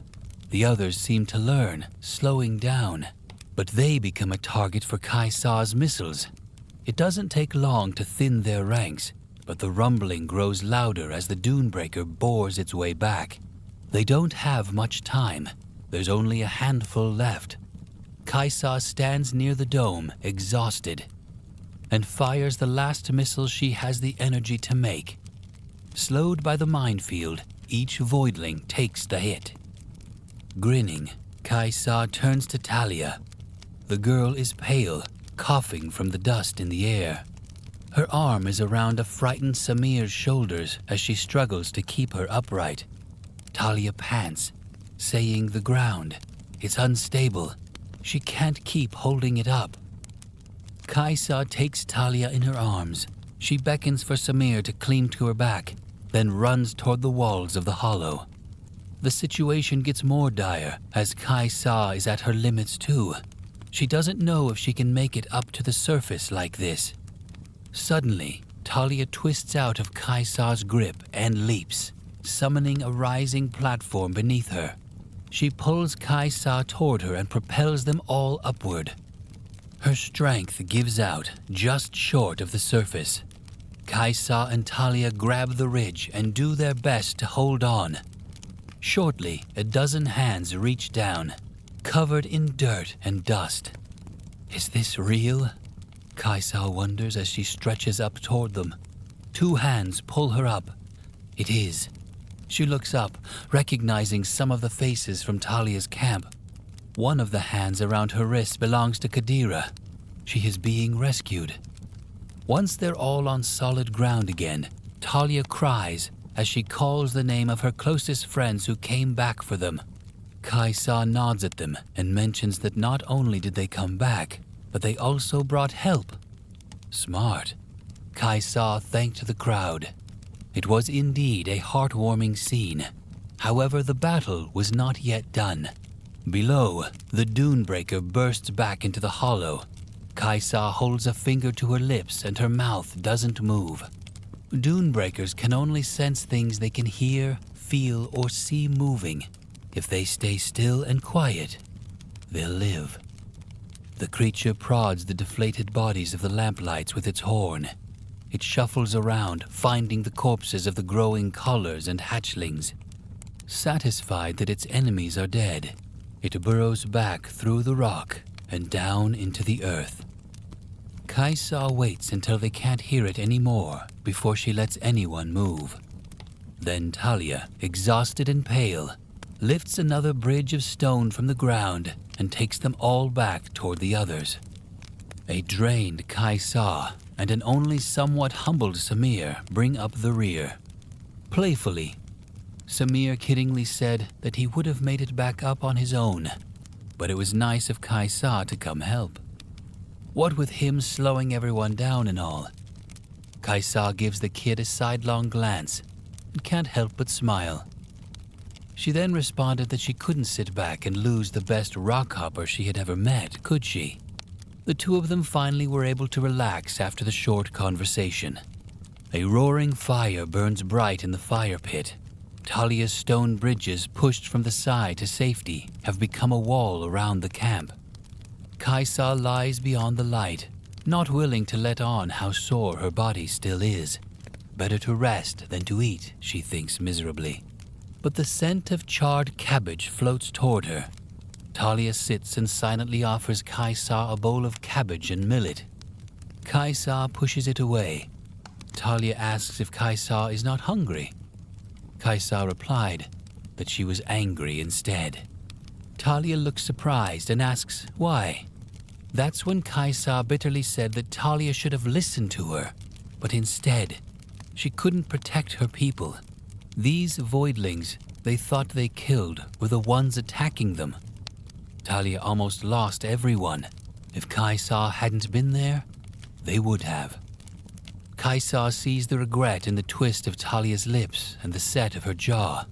The others seem to learn, slowing down, but they become a target for Kaisa's missiles. It doesn't take long to thin their ranks, but the rumbling grows louder as the Dunebreaker bores its way back. They don't have much time. There's only a handful left. Kaisa stands near the dome, exhausted, and fires the last missile she has the energy to make. Slowed by the minefield, each voidling takes the hit. Grinning, Kaisa turns to Taliyah. The girl is pale, coughing from the dust in the air. Her arm is around a frightened Samir's shoulders as she struggles to keep her upright. Taliyah pants, saying the ground. It's unstable. She can't keep holding it up. Kaisa takes Taliyah in her arms. She beckons for Samir to cling to her back, then runs toward the walls of the hollow. The situation gets more dire as Kaisa is at her limits too. She doesn't know if she can make it up to the surface like this. Suddenly, Taliyah twists out of Kaisa's grip and leaps, summoning a rising platform beneath her. She pulls Kaisa toward her and propels them all upward. Her strength gives out just short of the surface. Kaisa and Taliyah grab the ridge and do their best to hold on. Shortly, a dozen hands reach down, covered in dirt and dust. Is this real? Kaisa wonders as she stretches up toward them. Two hands pull her up. It is. She looks up, recognizing some of the faces from Taliyah's camp. One of the hands around her wrist belongs to Kadira. She is being rescued. Once they're all on solid ground again, Taliyah cries as she calls the name of her closest friends who came back for them. Kaisa nods at them and mentions that not only did they come back, but they also brought help. Smart. Kaisa thanked the crowd. It was indeed a heartwarming scene. However, the battle was not yet done. Below, the Dunebreaker bursts back into the hollow. Kaisa holds a finger to her lips and her mouth doesn't move. Dunebreakers can only sense things they can hear, feel, or see moving. If they stay still and quiet, they'll live. The creature prods the deflated bodies of the lamplights with its horn. It shuffles around, finding the corpses of the growing collars and hatchlings. Satisfied that its enemies are dead, it burrows back through the rock and down into the earth. Kaisa waits until they can't hear it anymore before she lets anyone move. Then Taliyah, exhausted and pale, lifts another bridge of stone from the ground and takes them all back toward the others. A drained Kaisa and an only somewhat humbled Samir bring up the rear. Playfully, Samir kiddingly said that he would have made it back up on his own, but it was nice of Kaisa to come help. What with him slowing everyone down and all, Kaisa gives the kid a sidelong glance and can't help but smile. She then responded that she couldn't sit back and lose the best rockhopper she had ever met, could she? The two of them finally were able to relax after the short conversation. A roaring fire burns bright in the fire pit. Taliyah's stone bridges pushed from the side to safety have become a wall around the camp. Kaisa lies beyond the light, not willing to let on how sore her body still is. Better to rest than to eat, she thinks miserably. But the scent of charred cabbage floats toward her. Taliyah sits and silently offers Kaisa a bowl of cabbage and millet. Kaisa pushes it away. Taliyah asks if Kaisa is not hungry. Kaisa replied that she was angry instead. Taliyah looks surprised and asks why. That's when Kaisa bitterly said that Taliyah should have listened to her, but instead, she couldn't protect her people. These voidlings they thought they killed were the ones attacking them. Taliyah almost lost everyone. If Kaisa hadn't been there, they would have. Kaisa sees the regret in the twist of Taliyah's lips and the set of her jaw,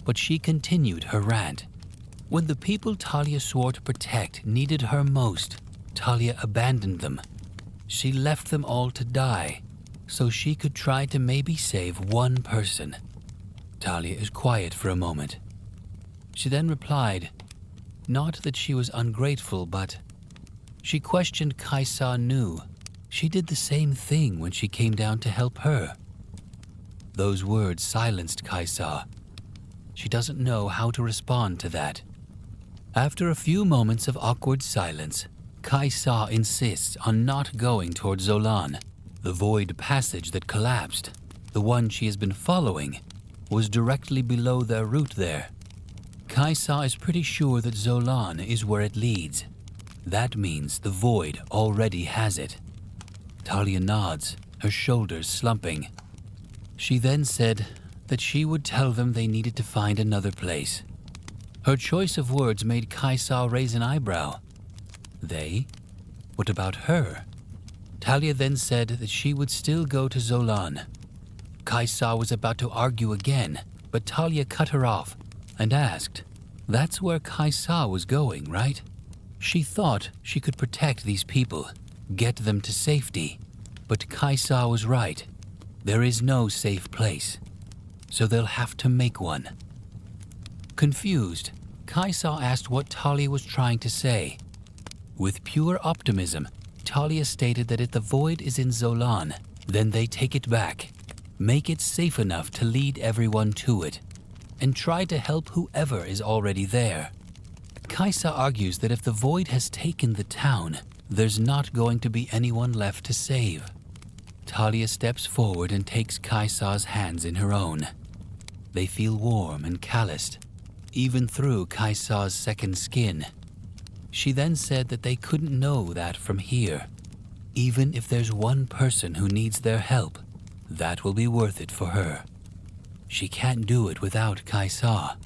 but she continued her rant. When the people Taliyah swore to protect needed her most, Taliyah abandoned them. She left them all to die, so she could try to maybe save one person. Taliyah is quiet for a moment. She then replied, not that she was ungrateful, but she questioned Kaisa knew she did the same thing when she came down to help her. Those words silenced Kaisa. She doesn't know how to respond to that. After a few moments of awkward silence, Kaisa insists on not going toward Zolan. The void passage that collapsed, the one she has been following, was directly below their route there. Kaisa is pretty sure that Zolan is where it leads. That means the void already has it. Taliyah nods, her shoulders slumping. She then said that she would tell them they needed to find another place. Her choice of words made Kaisa raise an eyebrow. They? What about her? Taliyah then said that she would still go to Zolan. Kaisa was about to argue again, but Taliyah cut her off and asked, that's where Kaisa was going, right? She thought she could protect these people, get them to safety. But Kaisa was right. There is no safe place, so they'll have to make one. Confused, Kaisa asked what Taliyah was trying to say. With pure optimism, Taliyah stated that if the void is in Zolan, then they take it back, make it safe enough to lead everyone to it, and try to help whoever is already there. Kaisa argues that if the void has taken the town, there's not going to be anyone left to save. Taliyah steps forward and takes Kaisa's hands in her own. They feel warm and calloused, even through Kaisa's second skin. She then said that they couldn't know that from here. Even if there's one person who needs their help, that will be worth it for her. She can't do it without Kaisa.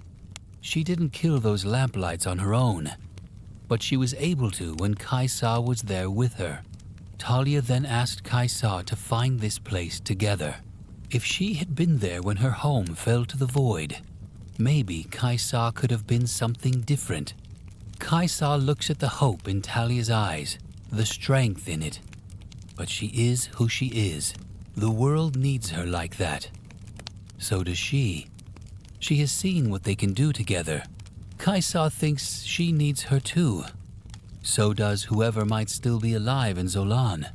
She didn't kill those lamplights on her own, but she was able to when Kaisa was there with her. Taliyah then asked Kaisa to find this place together. If she had been there when her home fell to the void, maybe Kaisa could have been something different. Kaisa looks at the hope in Taliyah's eyes, the strength in it. But she is who she is. The world needs her like that. So does she. She has seen what they can do together. Kaisa thinks she needs her too. So does whoever might still be alive in Zolan.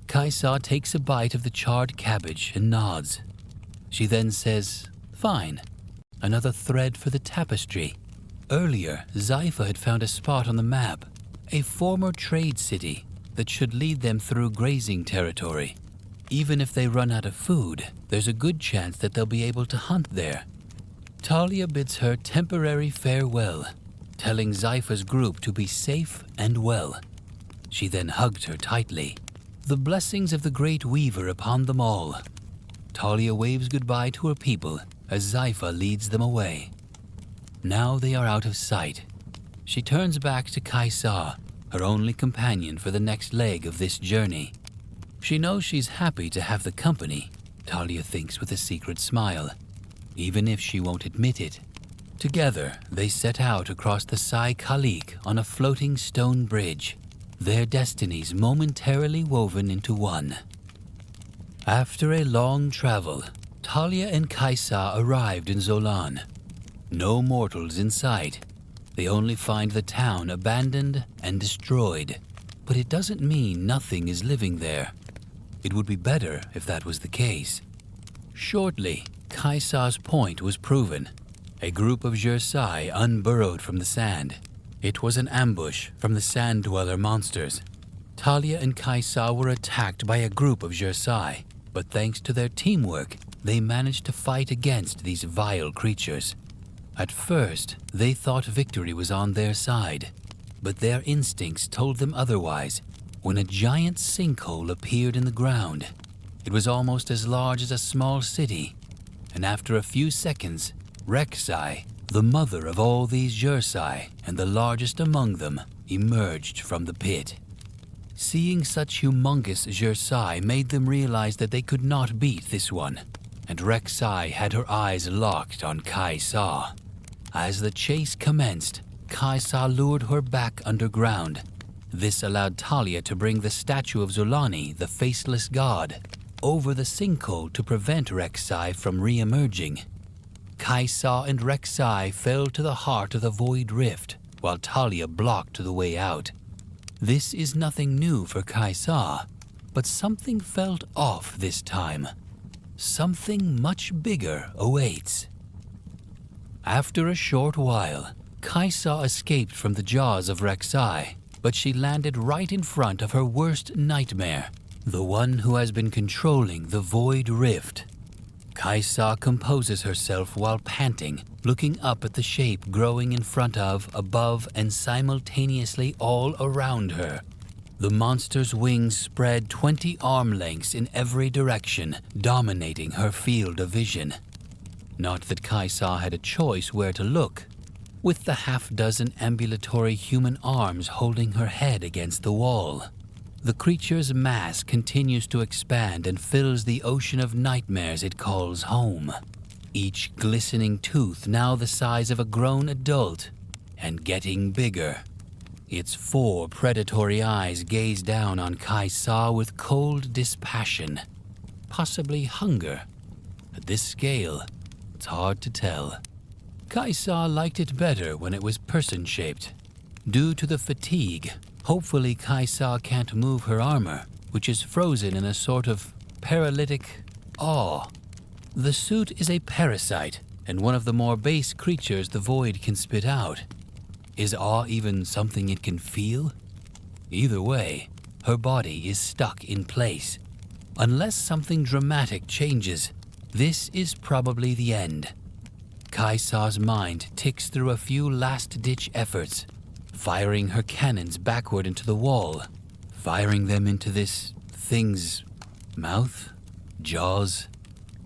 Kaisa takes a bite of the charred cabbage and nods. She then says, fine. Another thread for the tapestry. Earlier, Zypha had found a spot on the map, a former trade city that should lead them through grazing territory. Even if they run out of food, there's a good chance that they'll be able to hunt there. Taliyah bids her temporary farewell. telling Zypha's group to be safe and well. She then hugged her tightly. The blessings of the Great Weaver upon them all. Taliyah waves goodbye to her people as Zypha leads them away. Now they are out of sight. She turns back to Kaisa, her only companion for the next leg of this journey. She knows she's happy to have the company, Taliyah thinks with a secret smile, even if she won't admit it. Together, they set out across the Sai Khalik on a floating stone bridge, their destinies momentarily woven into one. After a long travel, Taliyah and Kaisa arrived in Zolan. No mortals in sight. They only find the town abandoned and destroyed, but it doesn't mean nothing is living there. It would be better if that was the case. Shortly, Kaisa's point was proven. A group of Jersai unburrowed from the sand. It was an ambush from the sand-dweller monsters. Taliyah and Kaisa were attacked by a group of Jersai, but thanks to their teamwork, they managed to fight against these vile creatures. At first, they thought victory was on their side, but their instincts told them otherwise when a giant sinkhole appeared in the ground. It was almost as large as a small city, and after a few seconds, Rek'Sai, the mother of all these Jersai and the largest among them, emerged from the pit. Seeing such humongous Jersai made them realize that they could not beat this one, and Rek'Sai had her eyes locked on Kaisa. As the chase commenced, Kaisa lured her back underground. This allowed Taliyah to bring the statue of Zulani, the faceless god, over the sinkhole to prevent Rek'Sai from re-emerging. Kaisa and Rek'Sai fell to the heart of the void rift, while Taliyah blocked the way out. This is nothing new for Kaisa, but something felt off this time. Something much bigger awaits. After a short while, Kaisa escaped from the jaws of Rek'Sai, but she landed right in front of her worst nightmare, the one who has been controlling the void rift. Kaisa composes herself while panting, looking up at the shape growing in front of, above, and simultaneously all around her. The monster's wings spread 20 arm lengths in every direction, dominating her field of vision. Not that Kaisa had a choice where to look. With the half-dozen ambulatory human arms holding her head against the wall, the creature's mass continues to expand and fills the ocean of nightmares it calls home. Each glistening tooth now the size of a grown adult, and getting bigger. Its 4 predatory eyes gaze down on Kaisa with cold dispassion, possibly hunger. At this scale, it's hard to tell. Kaisa liked it better when it was person-shaped. Due to the fatigue, hopefully Kaisa can't move her armor, which is frozen in a sort of paralytic awe. The suit is a parasite, and one of the more base creatures the void can spit out. Is awe even something it can feel? Either way, her body is stuck in place. Unless something dramatic changes, this is probably the end. Kaisa's mind ticks through a few last-ditch efforts, firing her cannons backward into the wall, firing them into this thing's mouth, jaws.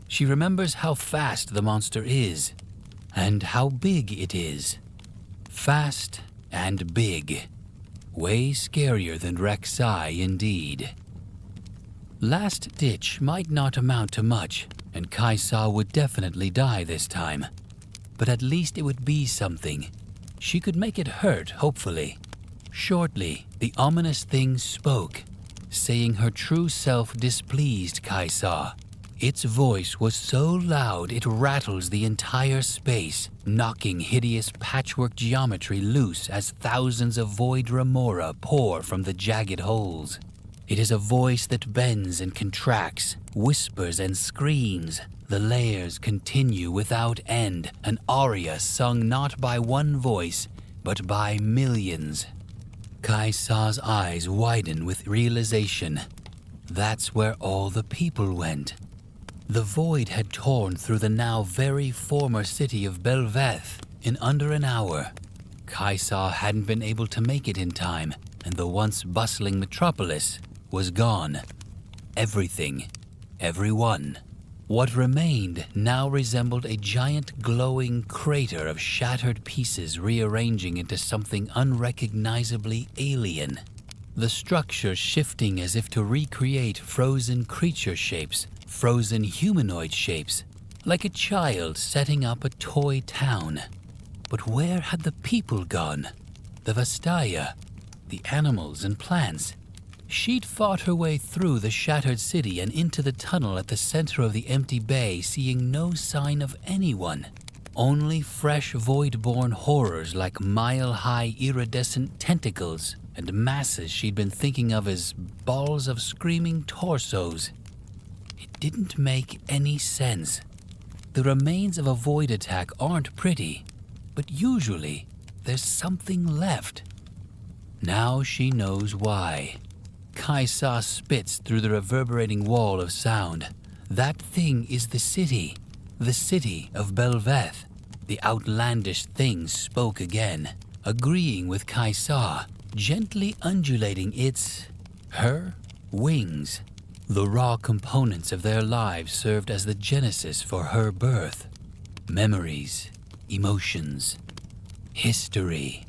She remembers how fast the monster is, and how big it is. Fast and big. Way scarier than Rek'Sai indeed. Last ditch might not amount to much, and Kaisa would definitely die this time. But at least it would be something. She could make it hurt, hopefully. Shortly, the ominous thing spoke, saying her true self displeased Kaisa. Its voice was so loud it rattles the entire space, knocking hideous patchwork geometry loose as thousands of void remora pour from the jagged holes. It is a voice that bends and contracts, whispers and screams. The layers continue without end, an aria sung not by one voice, but by millions. Kaisa's eyes widen with realization. That's where all the people went. The void had torn through the now very former city of Bel'Veth in under an hour. Kaisa hadn't been able to make it in time, and the once bustling metropolis was gone. Everything, everyone. What remained now resembled a giant glowing crater of shattered pieces rearranging into something unrecognizably alien. The structure shifting as if to recreate frozen creature shapes, frozen humanoid shapes, like a child setting up a toy town. But where had the people gone? The Vastaya, the animals and plants? She'd fought her way through the shattered city and into the tunnel at the center of the empty bay, seeing no sign of anyone. Only fresh void-born horrors like mile-high iridescent tentacles and masses she'd been thinking of as balls of screaming torsos. It didn't make any sense. The remains of a void attack aren't pretty, but usually there's something left. Now she knows why. Kaisa spits through the reverberating wall of sound. That thing is the city of Bel'Veth. The outlandish thing spoke again, agreeing with Kaisa, gently undulating her wings. The raw components of their lives served as the genesis for her birth. Memories, emotions, history.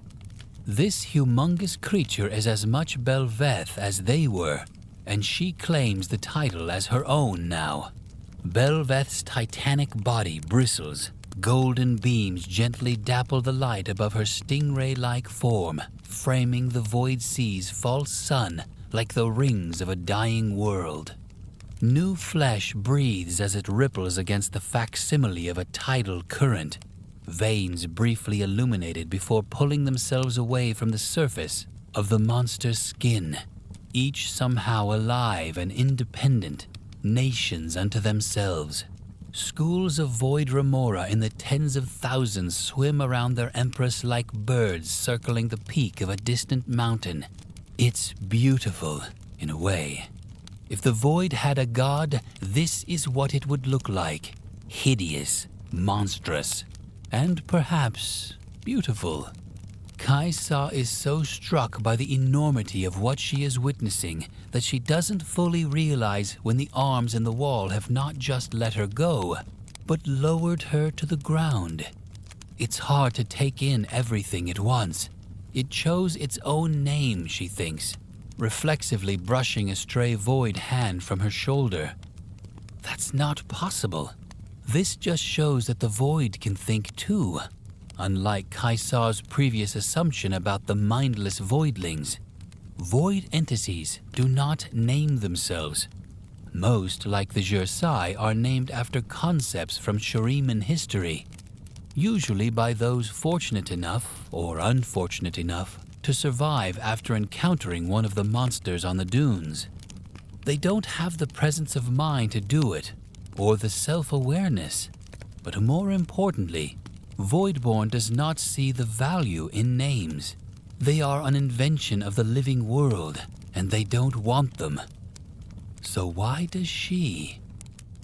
This humongous creature is as much Bel'Veth as they were, and she claims the title as her own now. Bel'Veth's titanic body bristles. Golden beams gently dapple the light above her stingray-like form, framing the void sea's false sun like the rings of a dying world. New flesh breathes as it ripples against the facsimile of a tidal current, veins briefly illuminated before pulling themselves away from the surface of the monster's skin, each somehow alive and independent, nations unto themselves. Schools of void remora in the tens of thousands swim around their empress like birds circling the peak of a distant mountain. It's beautiful, in a way. If the void had a god, this is what it would look like. Hideous, monstrous, and perhaps beautiful. Kaisa is so struck by the enormity of what she is witnessing that she doesn't fully realize when the arms in the wall have not just let her go, but lowered her to the ground. It's hard to take in everything at once. It chose its own name, she thinks, reflexively brushing a stray void hand from her shoulder. That's not possible. This just shows that the void can think too, unlike Kaisa's previous assumption about the mindless voidlings. Void entities do not name themselves. Most, like the Jersai, are named after concepts from Shuriman history, usually by those fortunate enough or unfortunate enough to survive after encountering one of the monsters on the dunes. They don't have the presence of mind to do it, or the self-awareness. But more importantly, Voidborn does not see the value in names. They are an invention of the living world, and they don't want them. So why does she?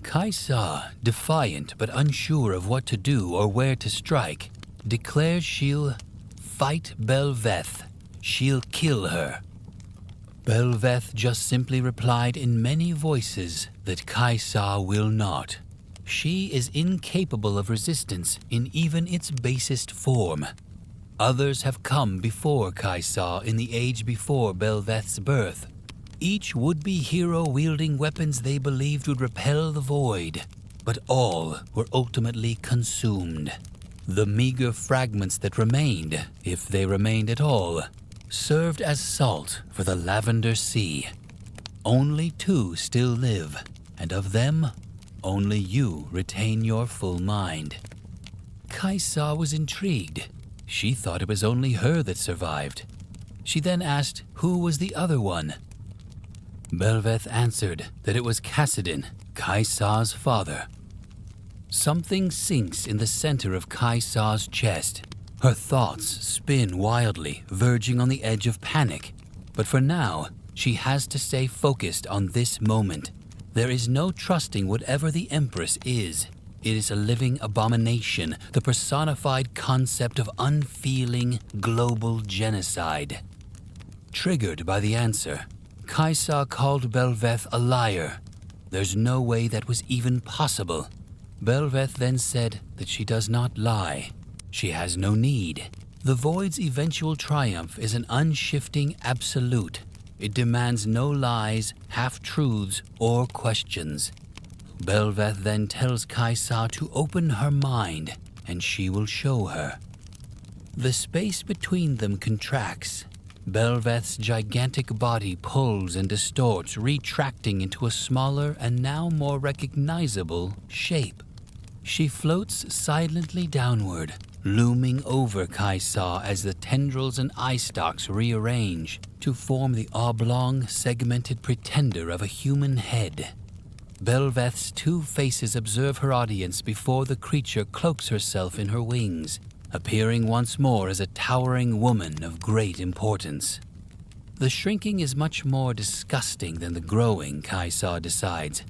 Kaisa, defiant but unsure of what to do or where to strike, declares she'll fight Bel'Veth. She'll kill her. Bel'Veth just simply replied in many voices that Kaisa will not. She is incapable of resistance in even its basest form. Others have come before Kaisa in the age before Bel'Veth's birth. Each would-be hero wielding weapons they believed would repel the void, but all were ultimately consumed. The meager fragments that remained, if they remained at all, served as salt for the Lavender Sea. Only 2 still live, and of them, only you retain your full mind. Kaisa was intrigued. She thought it was only her that survived. She then asked who was the other one. Bel'Veth answered that it was Kassadin, Kaisa's father. Something sinks in the center of Kaisa's chest. Her thoughts spin wildly, verging on the edge of panic. But for now, she has to stay focused on this moment. There is no trusting whatever the Empress is. It is a living abomination, the personified concept of unfeeling global genocide. Triggered by the answer, Kaisa called Bel'Veth a liar. There's no way that was even possible. Bel'Veth then said that she does not lie. She has no need. The Void's eventual triumph is an unshifting absolute. It demands no lies, half-truths, or questions. Bel'Veth then tells Kaisa to open her mind, and she will show her. The space between them contracts. Bel'Veth's gigantic body pulls and distorts, retracting into a smaller and now more recognizable shape. She floats silently downward, looming over Kaisa as the tendrils and eye stalks rearrange to form the oblong, segmented pretender of a human head. Bel'Veth's two faces observe her audience before the creature cloaks herself in her wings, appearing once more as a towering woman of great importance. The shrinking is much more disgusting than the growing, Kaisa decides.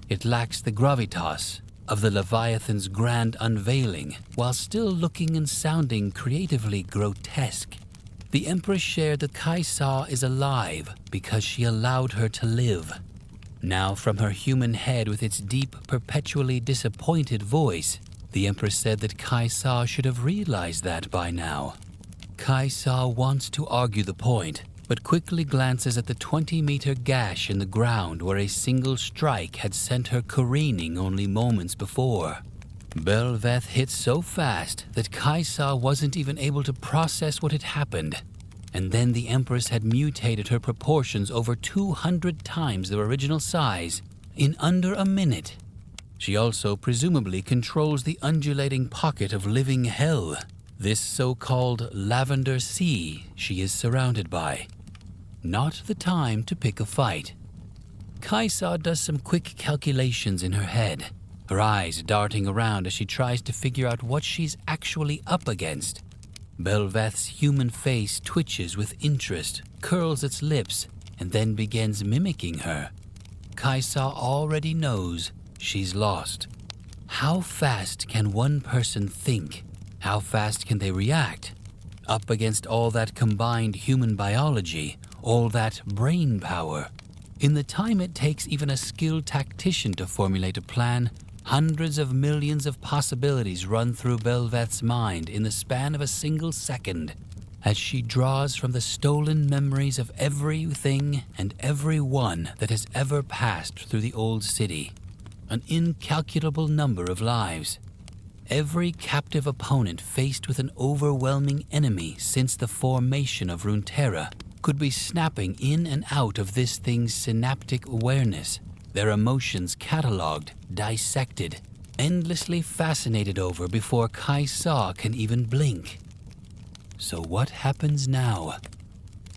It lacks the gravitas of the Leviathan's grand unveiling, while still looking and sounding creatively grotesque. The Empress shared that Kaisa is alive because she allowed her to live. Now from her human head with its deep, perpetually disappointed voice, the Empress said that Kaisa should have realized that by now. Kaisa wants to argue the point, but quickly glances at the 20-meter gash in the ground where a single strike had sent her careening only moments before. Bel'Veth hit so fast that Kaisa wasn't even able to process what had happened, and then the Empress had mutated her proportions over 200 times their original size in under a minute. She also presumably controls the undulating pocket of living hell, this so-called lavender sea she is surrounded by. Not the time to pick a fight. Kaisa does some quick calculations in her head, her eyes darting around as she tries to figure out what she's actually up against. Bel'Veth's human face twitches with interest, curls its lips, and then begins mimicking her. Kaisa already knows she's lost. How fast can one person think? How fast can they react? Up against all that combined human biology, all that brain power. In the time it takes even a skilled tactician to formulate a plan, hundreds of millions of possibilities run through Bel'Veth's mind in the span of a single second, as she draws from the stolen memories of everything and everyone that has ever passed through the old city. An incalculable number of lives. Every captive opponent faced with an overwhelming enemy since the formation of Runeterra could be snapping in and out of this thing's synaptic awareness, their emotions catalogued, dissected, endlessly fascinated over before Kaisa can even blink. So what happens now?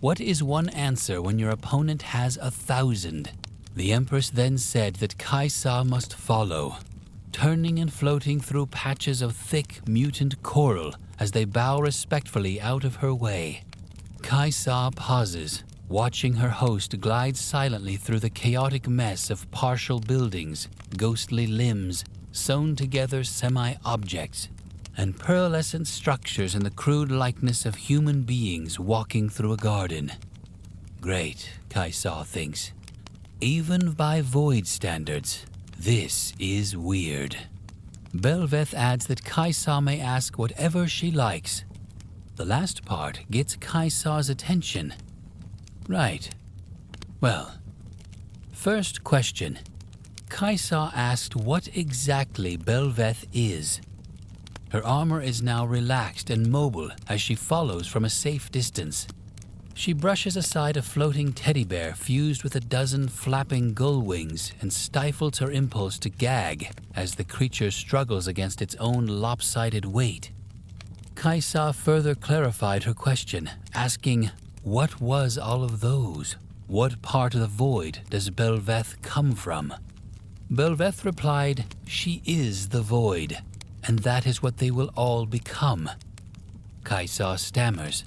What is one answer when your opponent has 1,000? The Empress then said that Kaisa must follow, turning and floating through patches of thick, mutant coral as they bow respectfully out of her way. Kaisa pauses, watching her host glide silently through the chaotic mess of partial buildings, ghostly limbs, sewn together semi-objects, and pearlescent structures in the crude likeness of human beings walking through a garden. Great, Kaisa thinks. Even by Void standards, this is weird. Bel'Veth adds that Kaisa may ask whatever she likes. The last part gets Kaisa's attention. Right. Well, first question. Kaisa asked what exactly Bel'Veth is. Her armor is now relaxed and mobile as she follows from a safe distance. She brushes aside a floating teddy bear fused with a dozen flapping gull wings and stifles her impulse to gag as the creature struggles against its own lopsided weight. Kaisa further clarified her question, asking, what was all of those? What part of the void does Bel'Veth come from? Bel'Veth replied, she is the void, and that is what they will all become. Kaisa stammers.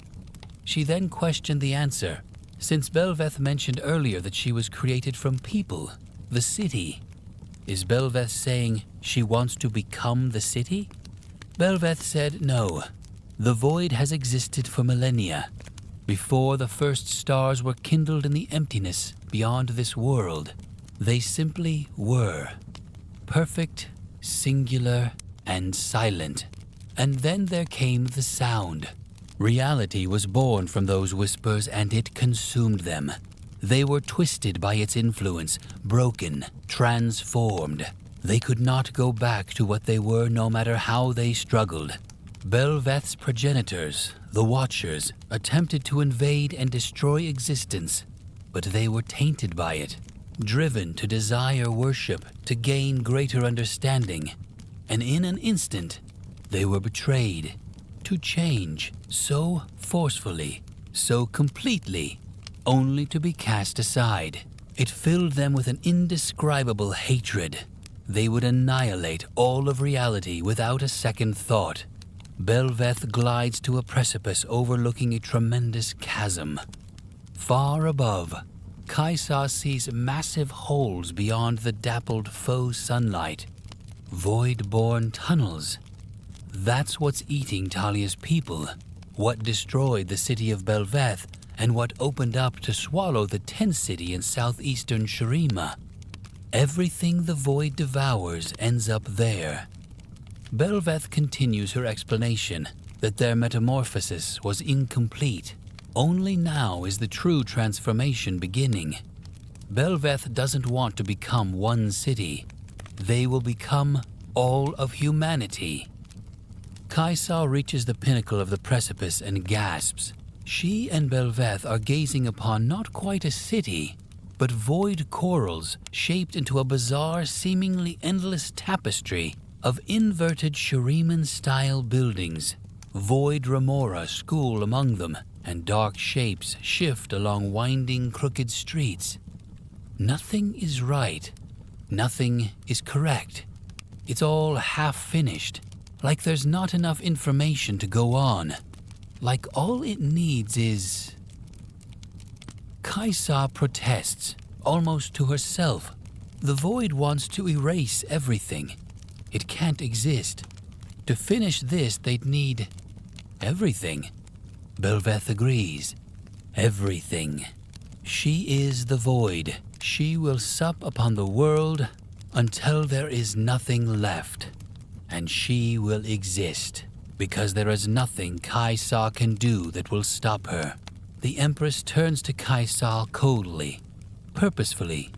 She then questioned the answer, since Bel'Veth mentioned earlier that she was created from people, the city. Is Bel'Veth saying she wants to become the city? Bel'Veth said no. The void has existed for millennia, before the first stars were kindled in the emptiness beyond this world. They simply were. Perfect, singular, and silent. And then there came the sound. Reality was born from those whispers, and it consumed them. They were twisted by its influence, broken, transformed. They could not go back to what they were no matter how they struggled. Bel'Veth's progenitors, the Watchers, attempted to invade and destroy existence, but they were tainted by it, driven to desire worship, to gain greater understanding. And in an instant, they were betrayed, to change so forcefully, so completely, only to be cast aside. It filled them with an indescribable hatred. They would annihilate all of reality without a second thought. Bel'Veth glides to a precipice overlooking a tremendous chasm. Far above, Kaisa sees massive holes beyond the dappled faux sunlight. Void-born tunnels. That's what's eating Taliyah's people, what destroyed the city of Bel'Veth, and what opened up to swallow the tent city in southeastern Shurima. Everything the void devours ends up there. Bel'Veth continues her explanation that their metamorphosis was incomplete. Only now is the true transformation beginning. Bel'Veth doesn't want to become one city. They will become all of humanity. Kaisa reaches the pinnacle of the precipice and gasps. She and Bel'Veth are gazing upon not quite a city, but void corals shaped into a bizarre, seemingly endless tapestry of inverted Shuriman-style buildings. Void remora school among them, and dark shapes shift along winding, crooked streets. Nothing is right. Nothing is correct. It's all half-finished, like there's not enough information to go on. Like all it needs is... Kaisa protests, almost to herself. The void wants to erase everything. It can't exist. To finish this, they'd need... everything. Bel'Veth agrees. Everything. She is the void. She will sup upon the world until there is nothing left. And she will exist, because there is nothing Kaisa can do that will stop her. The Empress turns to Kaisa coldly, purposefully.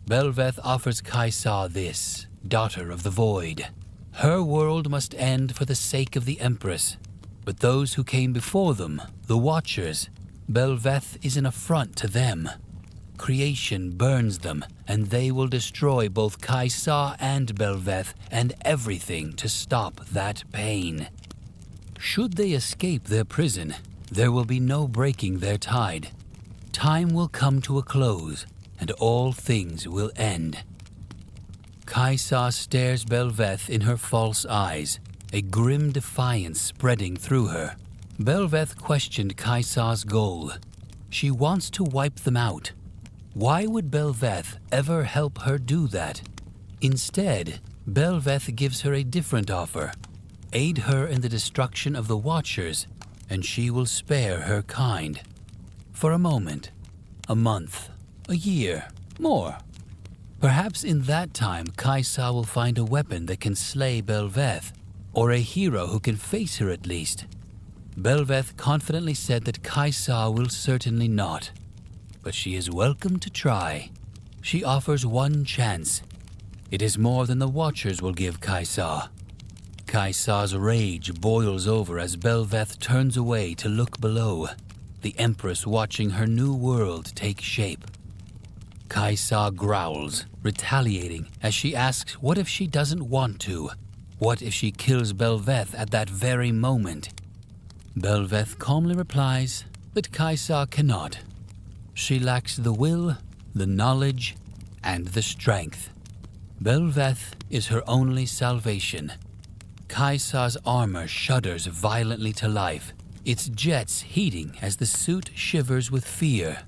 Bel'Veth offers Kaisa this, daughter of the void. Her world must end for the sake of the Empress. But those who came before them, the Watchers, Bel'Veth is an affront to them. Creation burns them, and they will destroy both Kaisa and Bel'Veth and everything to stop that pain. Should they escape their prison, there will be no breaking their tide. Time will come to a close, and all things will end. Kaisa stares Bel'Veth in her false eyes, a grim defiance spreading through her. Bel'Veth questioned Kaisa's goal. She wants to wipe them out. Why would Bel'Veth ever help her do that? Instead, Bel'Veth gives her a different offer. Aid her in the destruction of the Watchers, and she will spare her kind. For a moment, a month, a year, more. Perhaps in that time Kaisa will find a weapon that can slay Bel'Veth, or a hero who can face her at least. Bel'Veth confidently said that Kaisa will certainly not. But she is welcome to try. She offers one chance. It is more than the Watchers will give Kaisa. Kaisa's rage boils over as Bel'Veth turns away to look below, the Empress watching her new world take shape. Kaisa growls, retaliating as she asks what if she doesn't want to? What if she kills Bel'Veth at that very moment? Bel'Veth calmly replies that Kaisa cannot. She lacks the will, the knowledge, and the strength. Bel'Veth is her only salvation. Kaisa's armor shudders violently to life, its jets heating as the suit shivers with fear.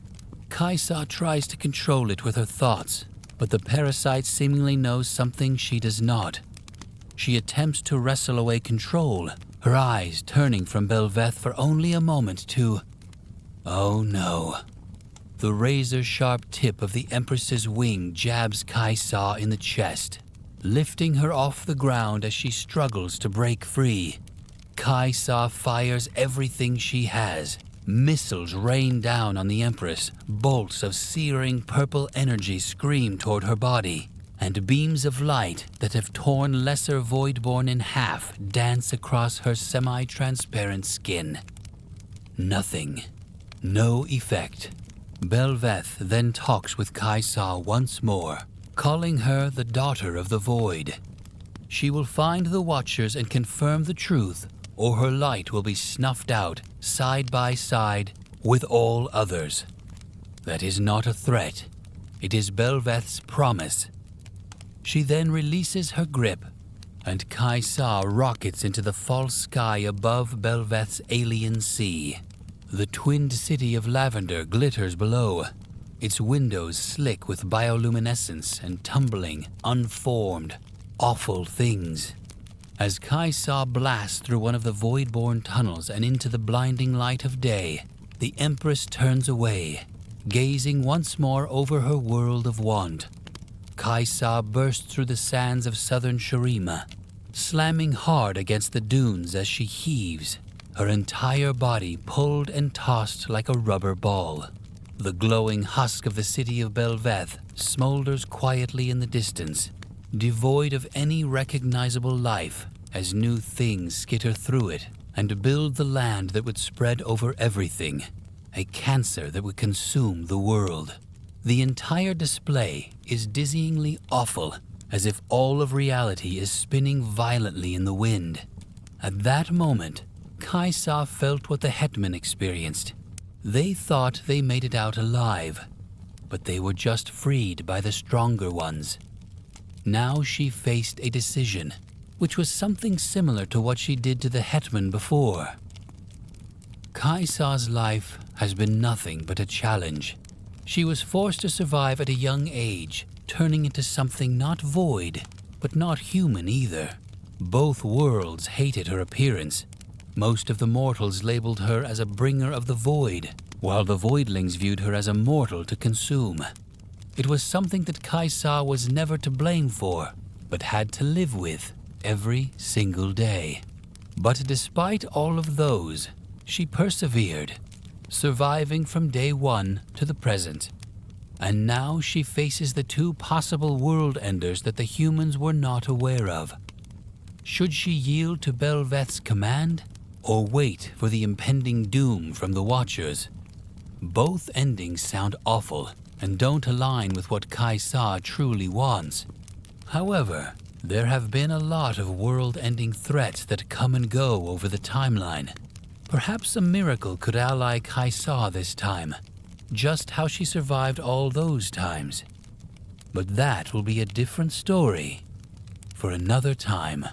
Kaisa tries to control it with her thoughts, but the parasite seemingly knows something she does not. She attempts to wrestle away control, her eyes turning from Bel'Veth for only a moment to... Oh no. The razor-sharp tip of the Empress's wing jabs Kaisa in the chest, lifting her off the ground as she struggles to break free. Kaisa fires everything she has. Missiles rain down on the Empress, bolts of searing purple energy scream toward her body, and beams of light that have torn lesser Voidborn in half dance across her semi-transparent skin. Nothing. No effect. Bel'Veth then talks with Kaisa once more, calling her the daughter of the Void. She will find the Watchers and confirm the truth, or her light will be snuffed out side by side with all others. That is not a threat. It is Bel'Veth's promise. She then releases her grip, and Kaisa rockets into the false sky above Bel'Veth's alien sea. The twinned city of Lavender glitters below, its windows slick with bioluminescence and tumbling, unformed, awful things. As Kaisa blasts through one of the Voidborn tunnels and into the blinding light of day, the Empress turns away, gazing once more over her world of want. Kaisa bursts through the sands of southern Shurima, slamming hard against the dunes as she heaves, her entire body pulled and tossed like a rubber ball. The glowing husk of the city of Bel'Veth smolders quietly in the distance, devoid of any recognizable life, as new things skitter through it and build the land that would spread over everything, a cancer that would consume the world. The entire display is dizzyingly awful, as if all of reality is spinning violently in the wind. At that moment, Kaisa felt what the Hetman experienced. They thought they made it out alive, but they were just freed by the stronger ones. Now she faced a decision, which was something similar to what she did to the Hetman before. Kaisa's life has been nothing but a challenge. She was forced to survive at a young age, turning into something not void, but not human either. Both worlds hated her appearance. Most of the mortals labeled her as a bringer of the void, while the voidlings viewed her as a mortal to consume. It was something that Kaisa was never to blame for, but had to live with every single day. But despite all of those, she persevered, surviving from day one to the present. And now she faces the two possible world enders that the humans were not aware of. Should she yield to Bel'Veth's command, or wait for the impending doom from the Watchers? Both endings sound awful and don't align with what Kaisa truly wants. However, there have been a lot of world-ending threats that come and go over the timeline. Perhaps a miracle could ally Kaisa this time, just how she survived all those times. But that will be a different story for another time.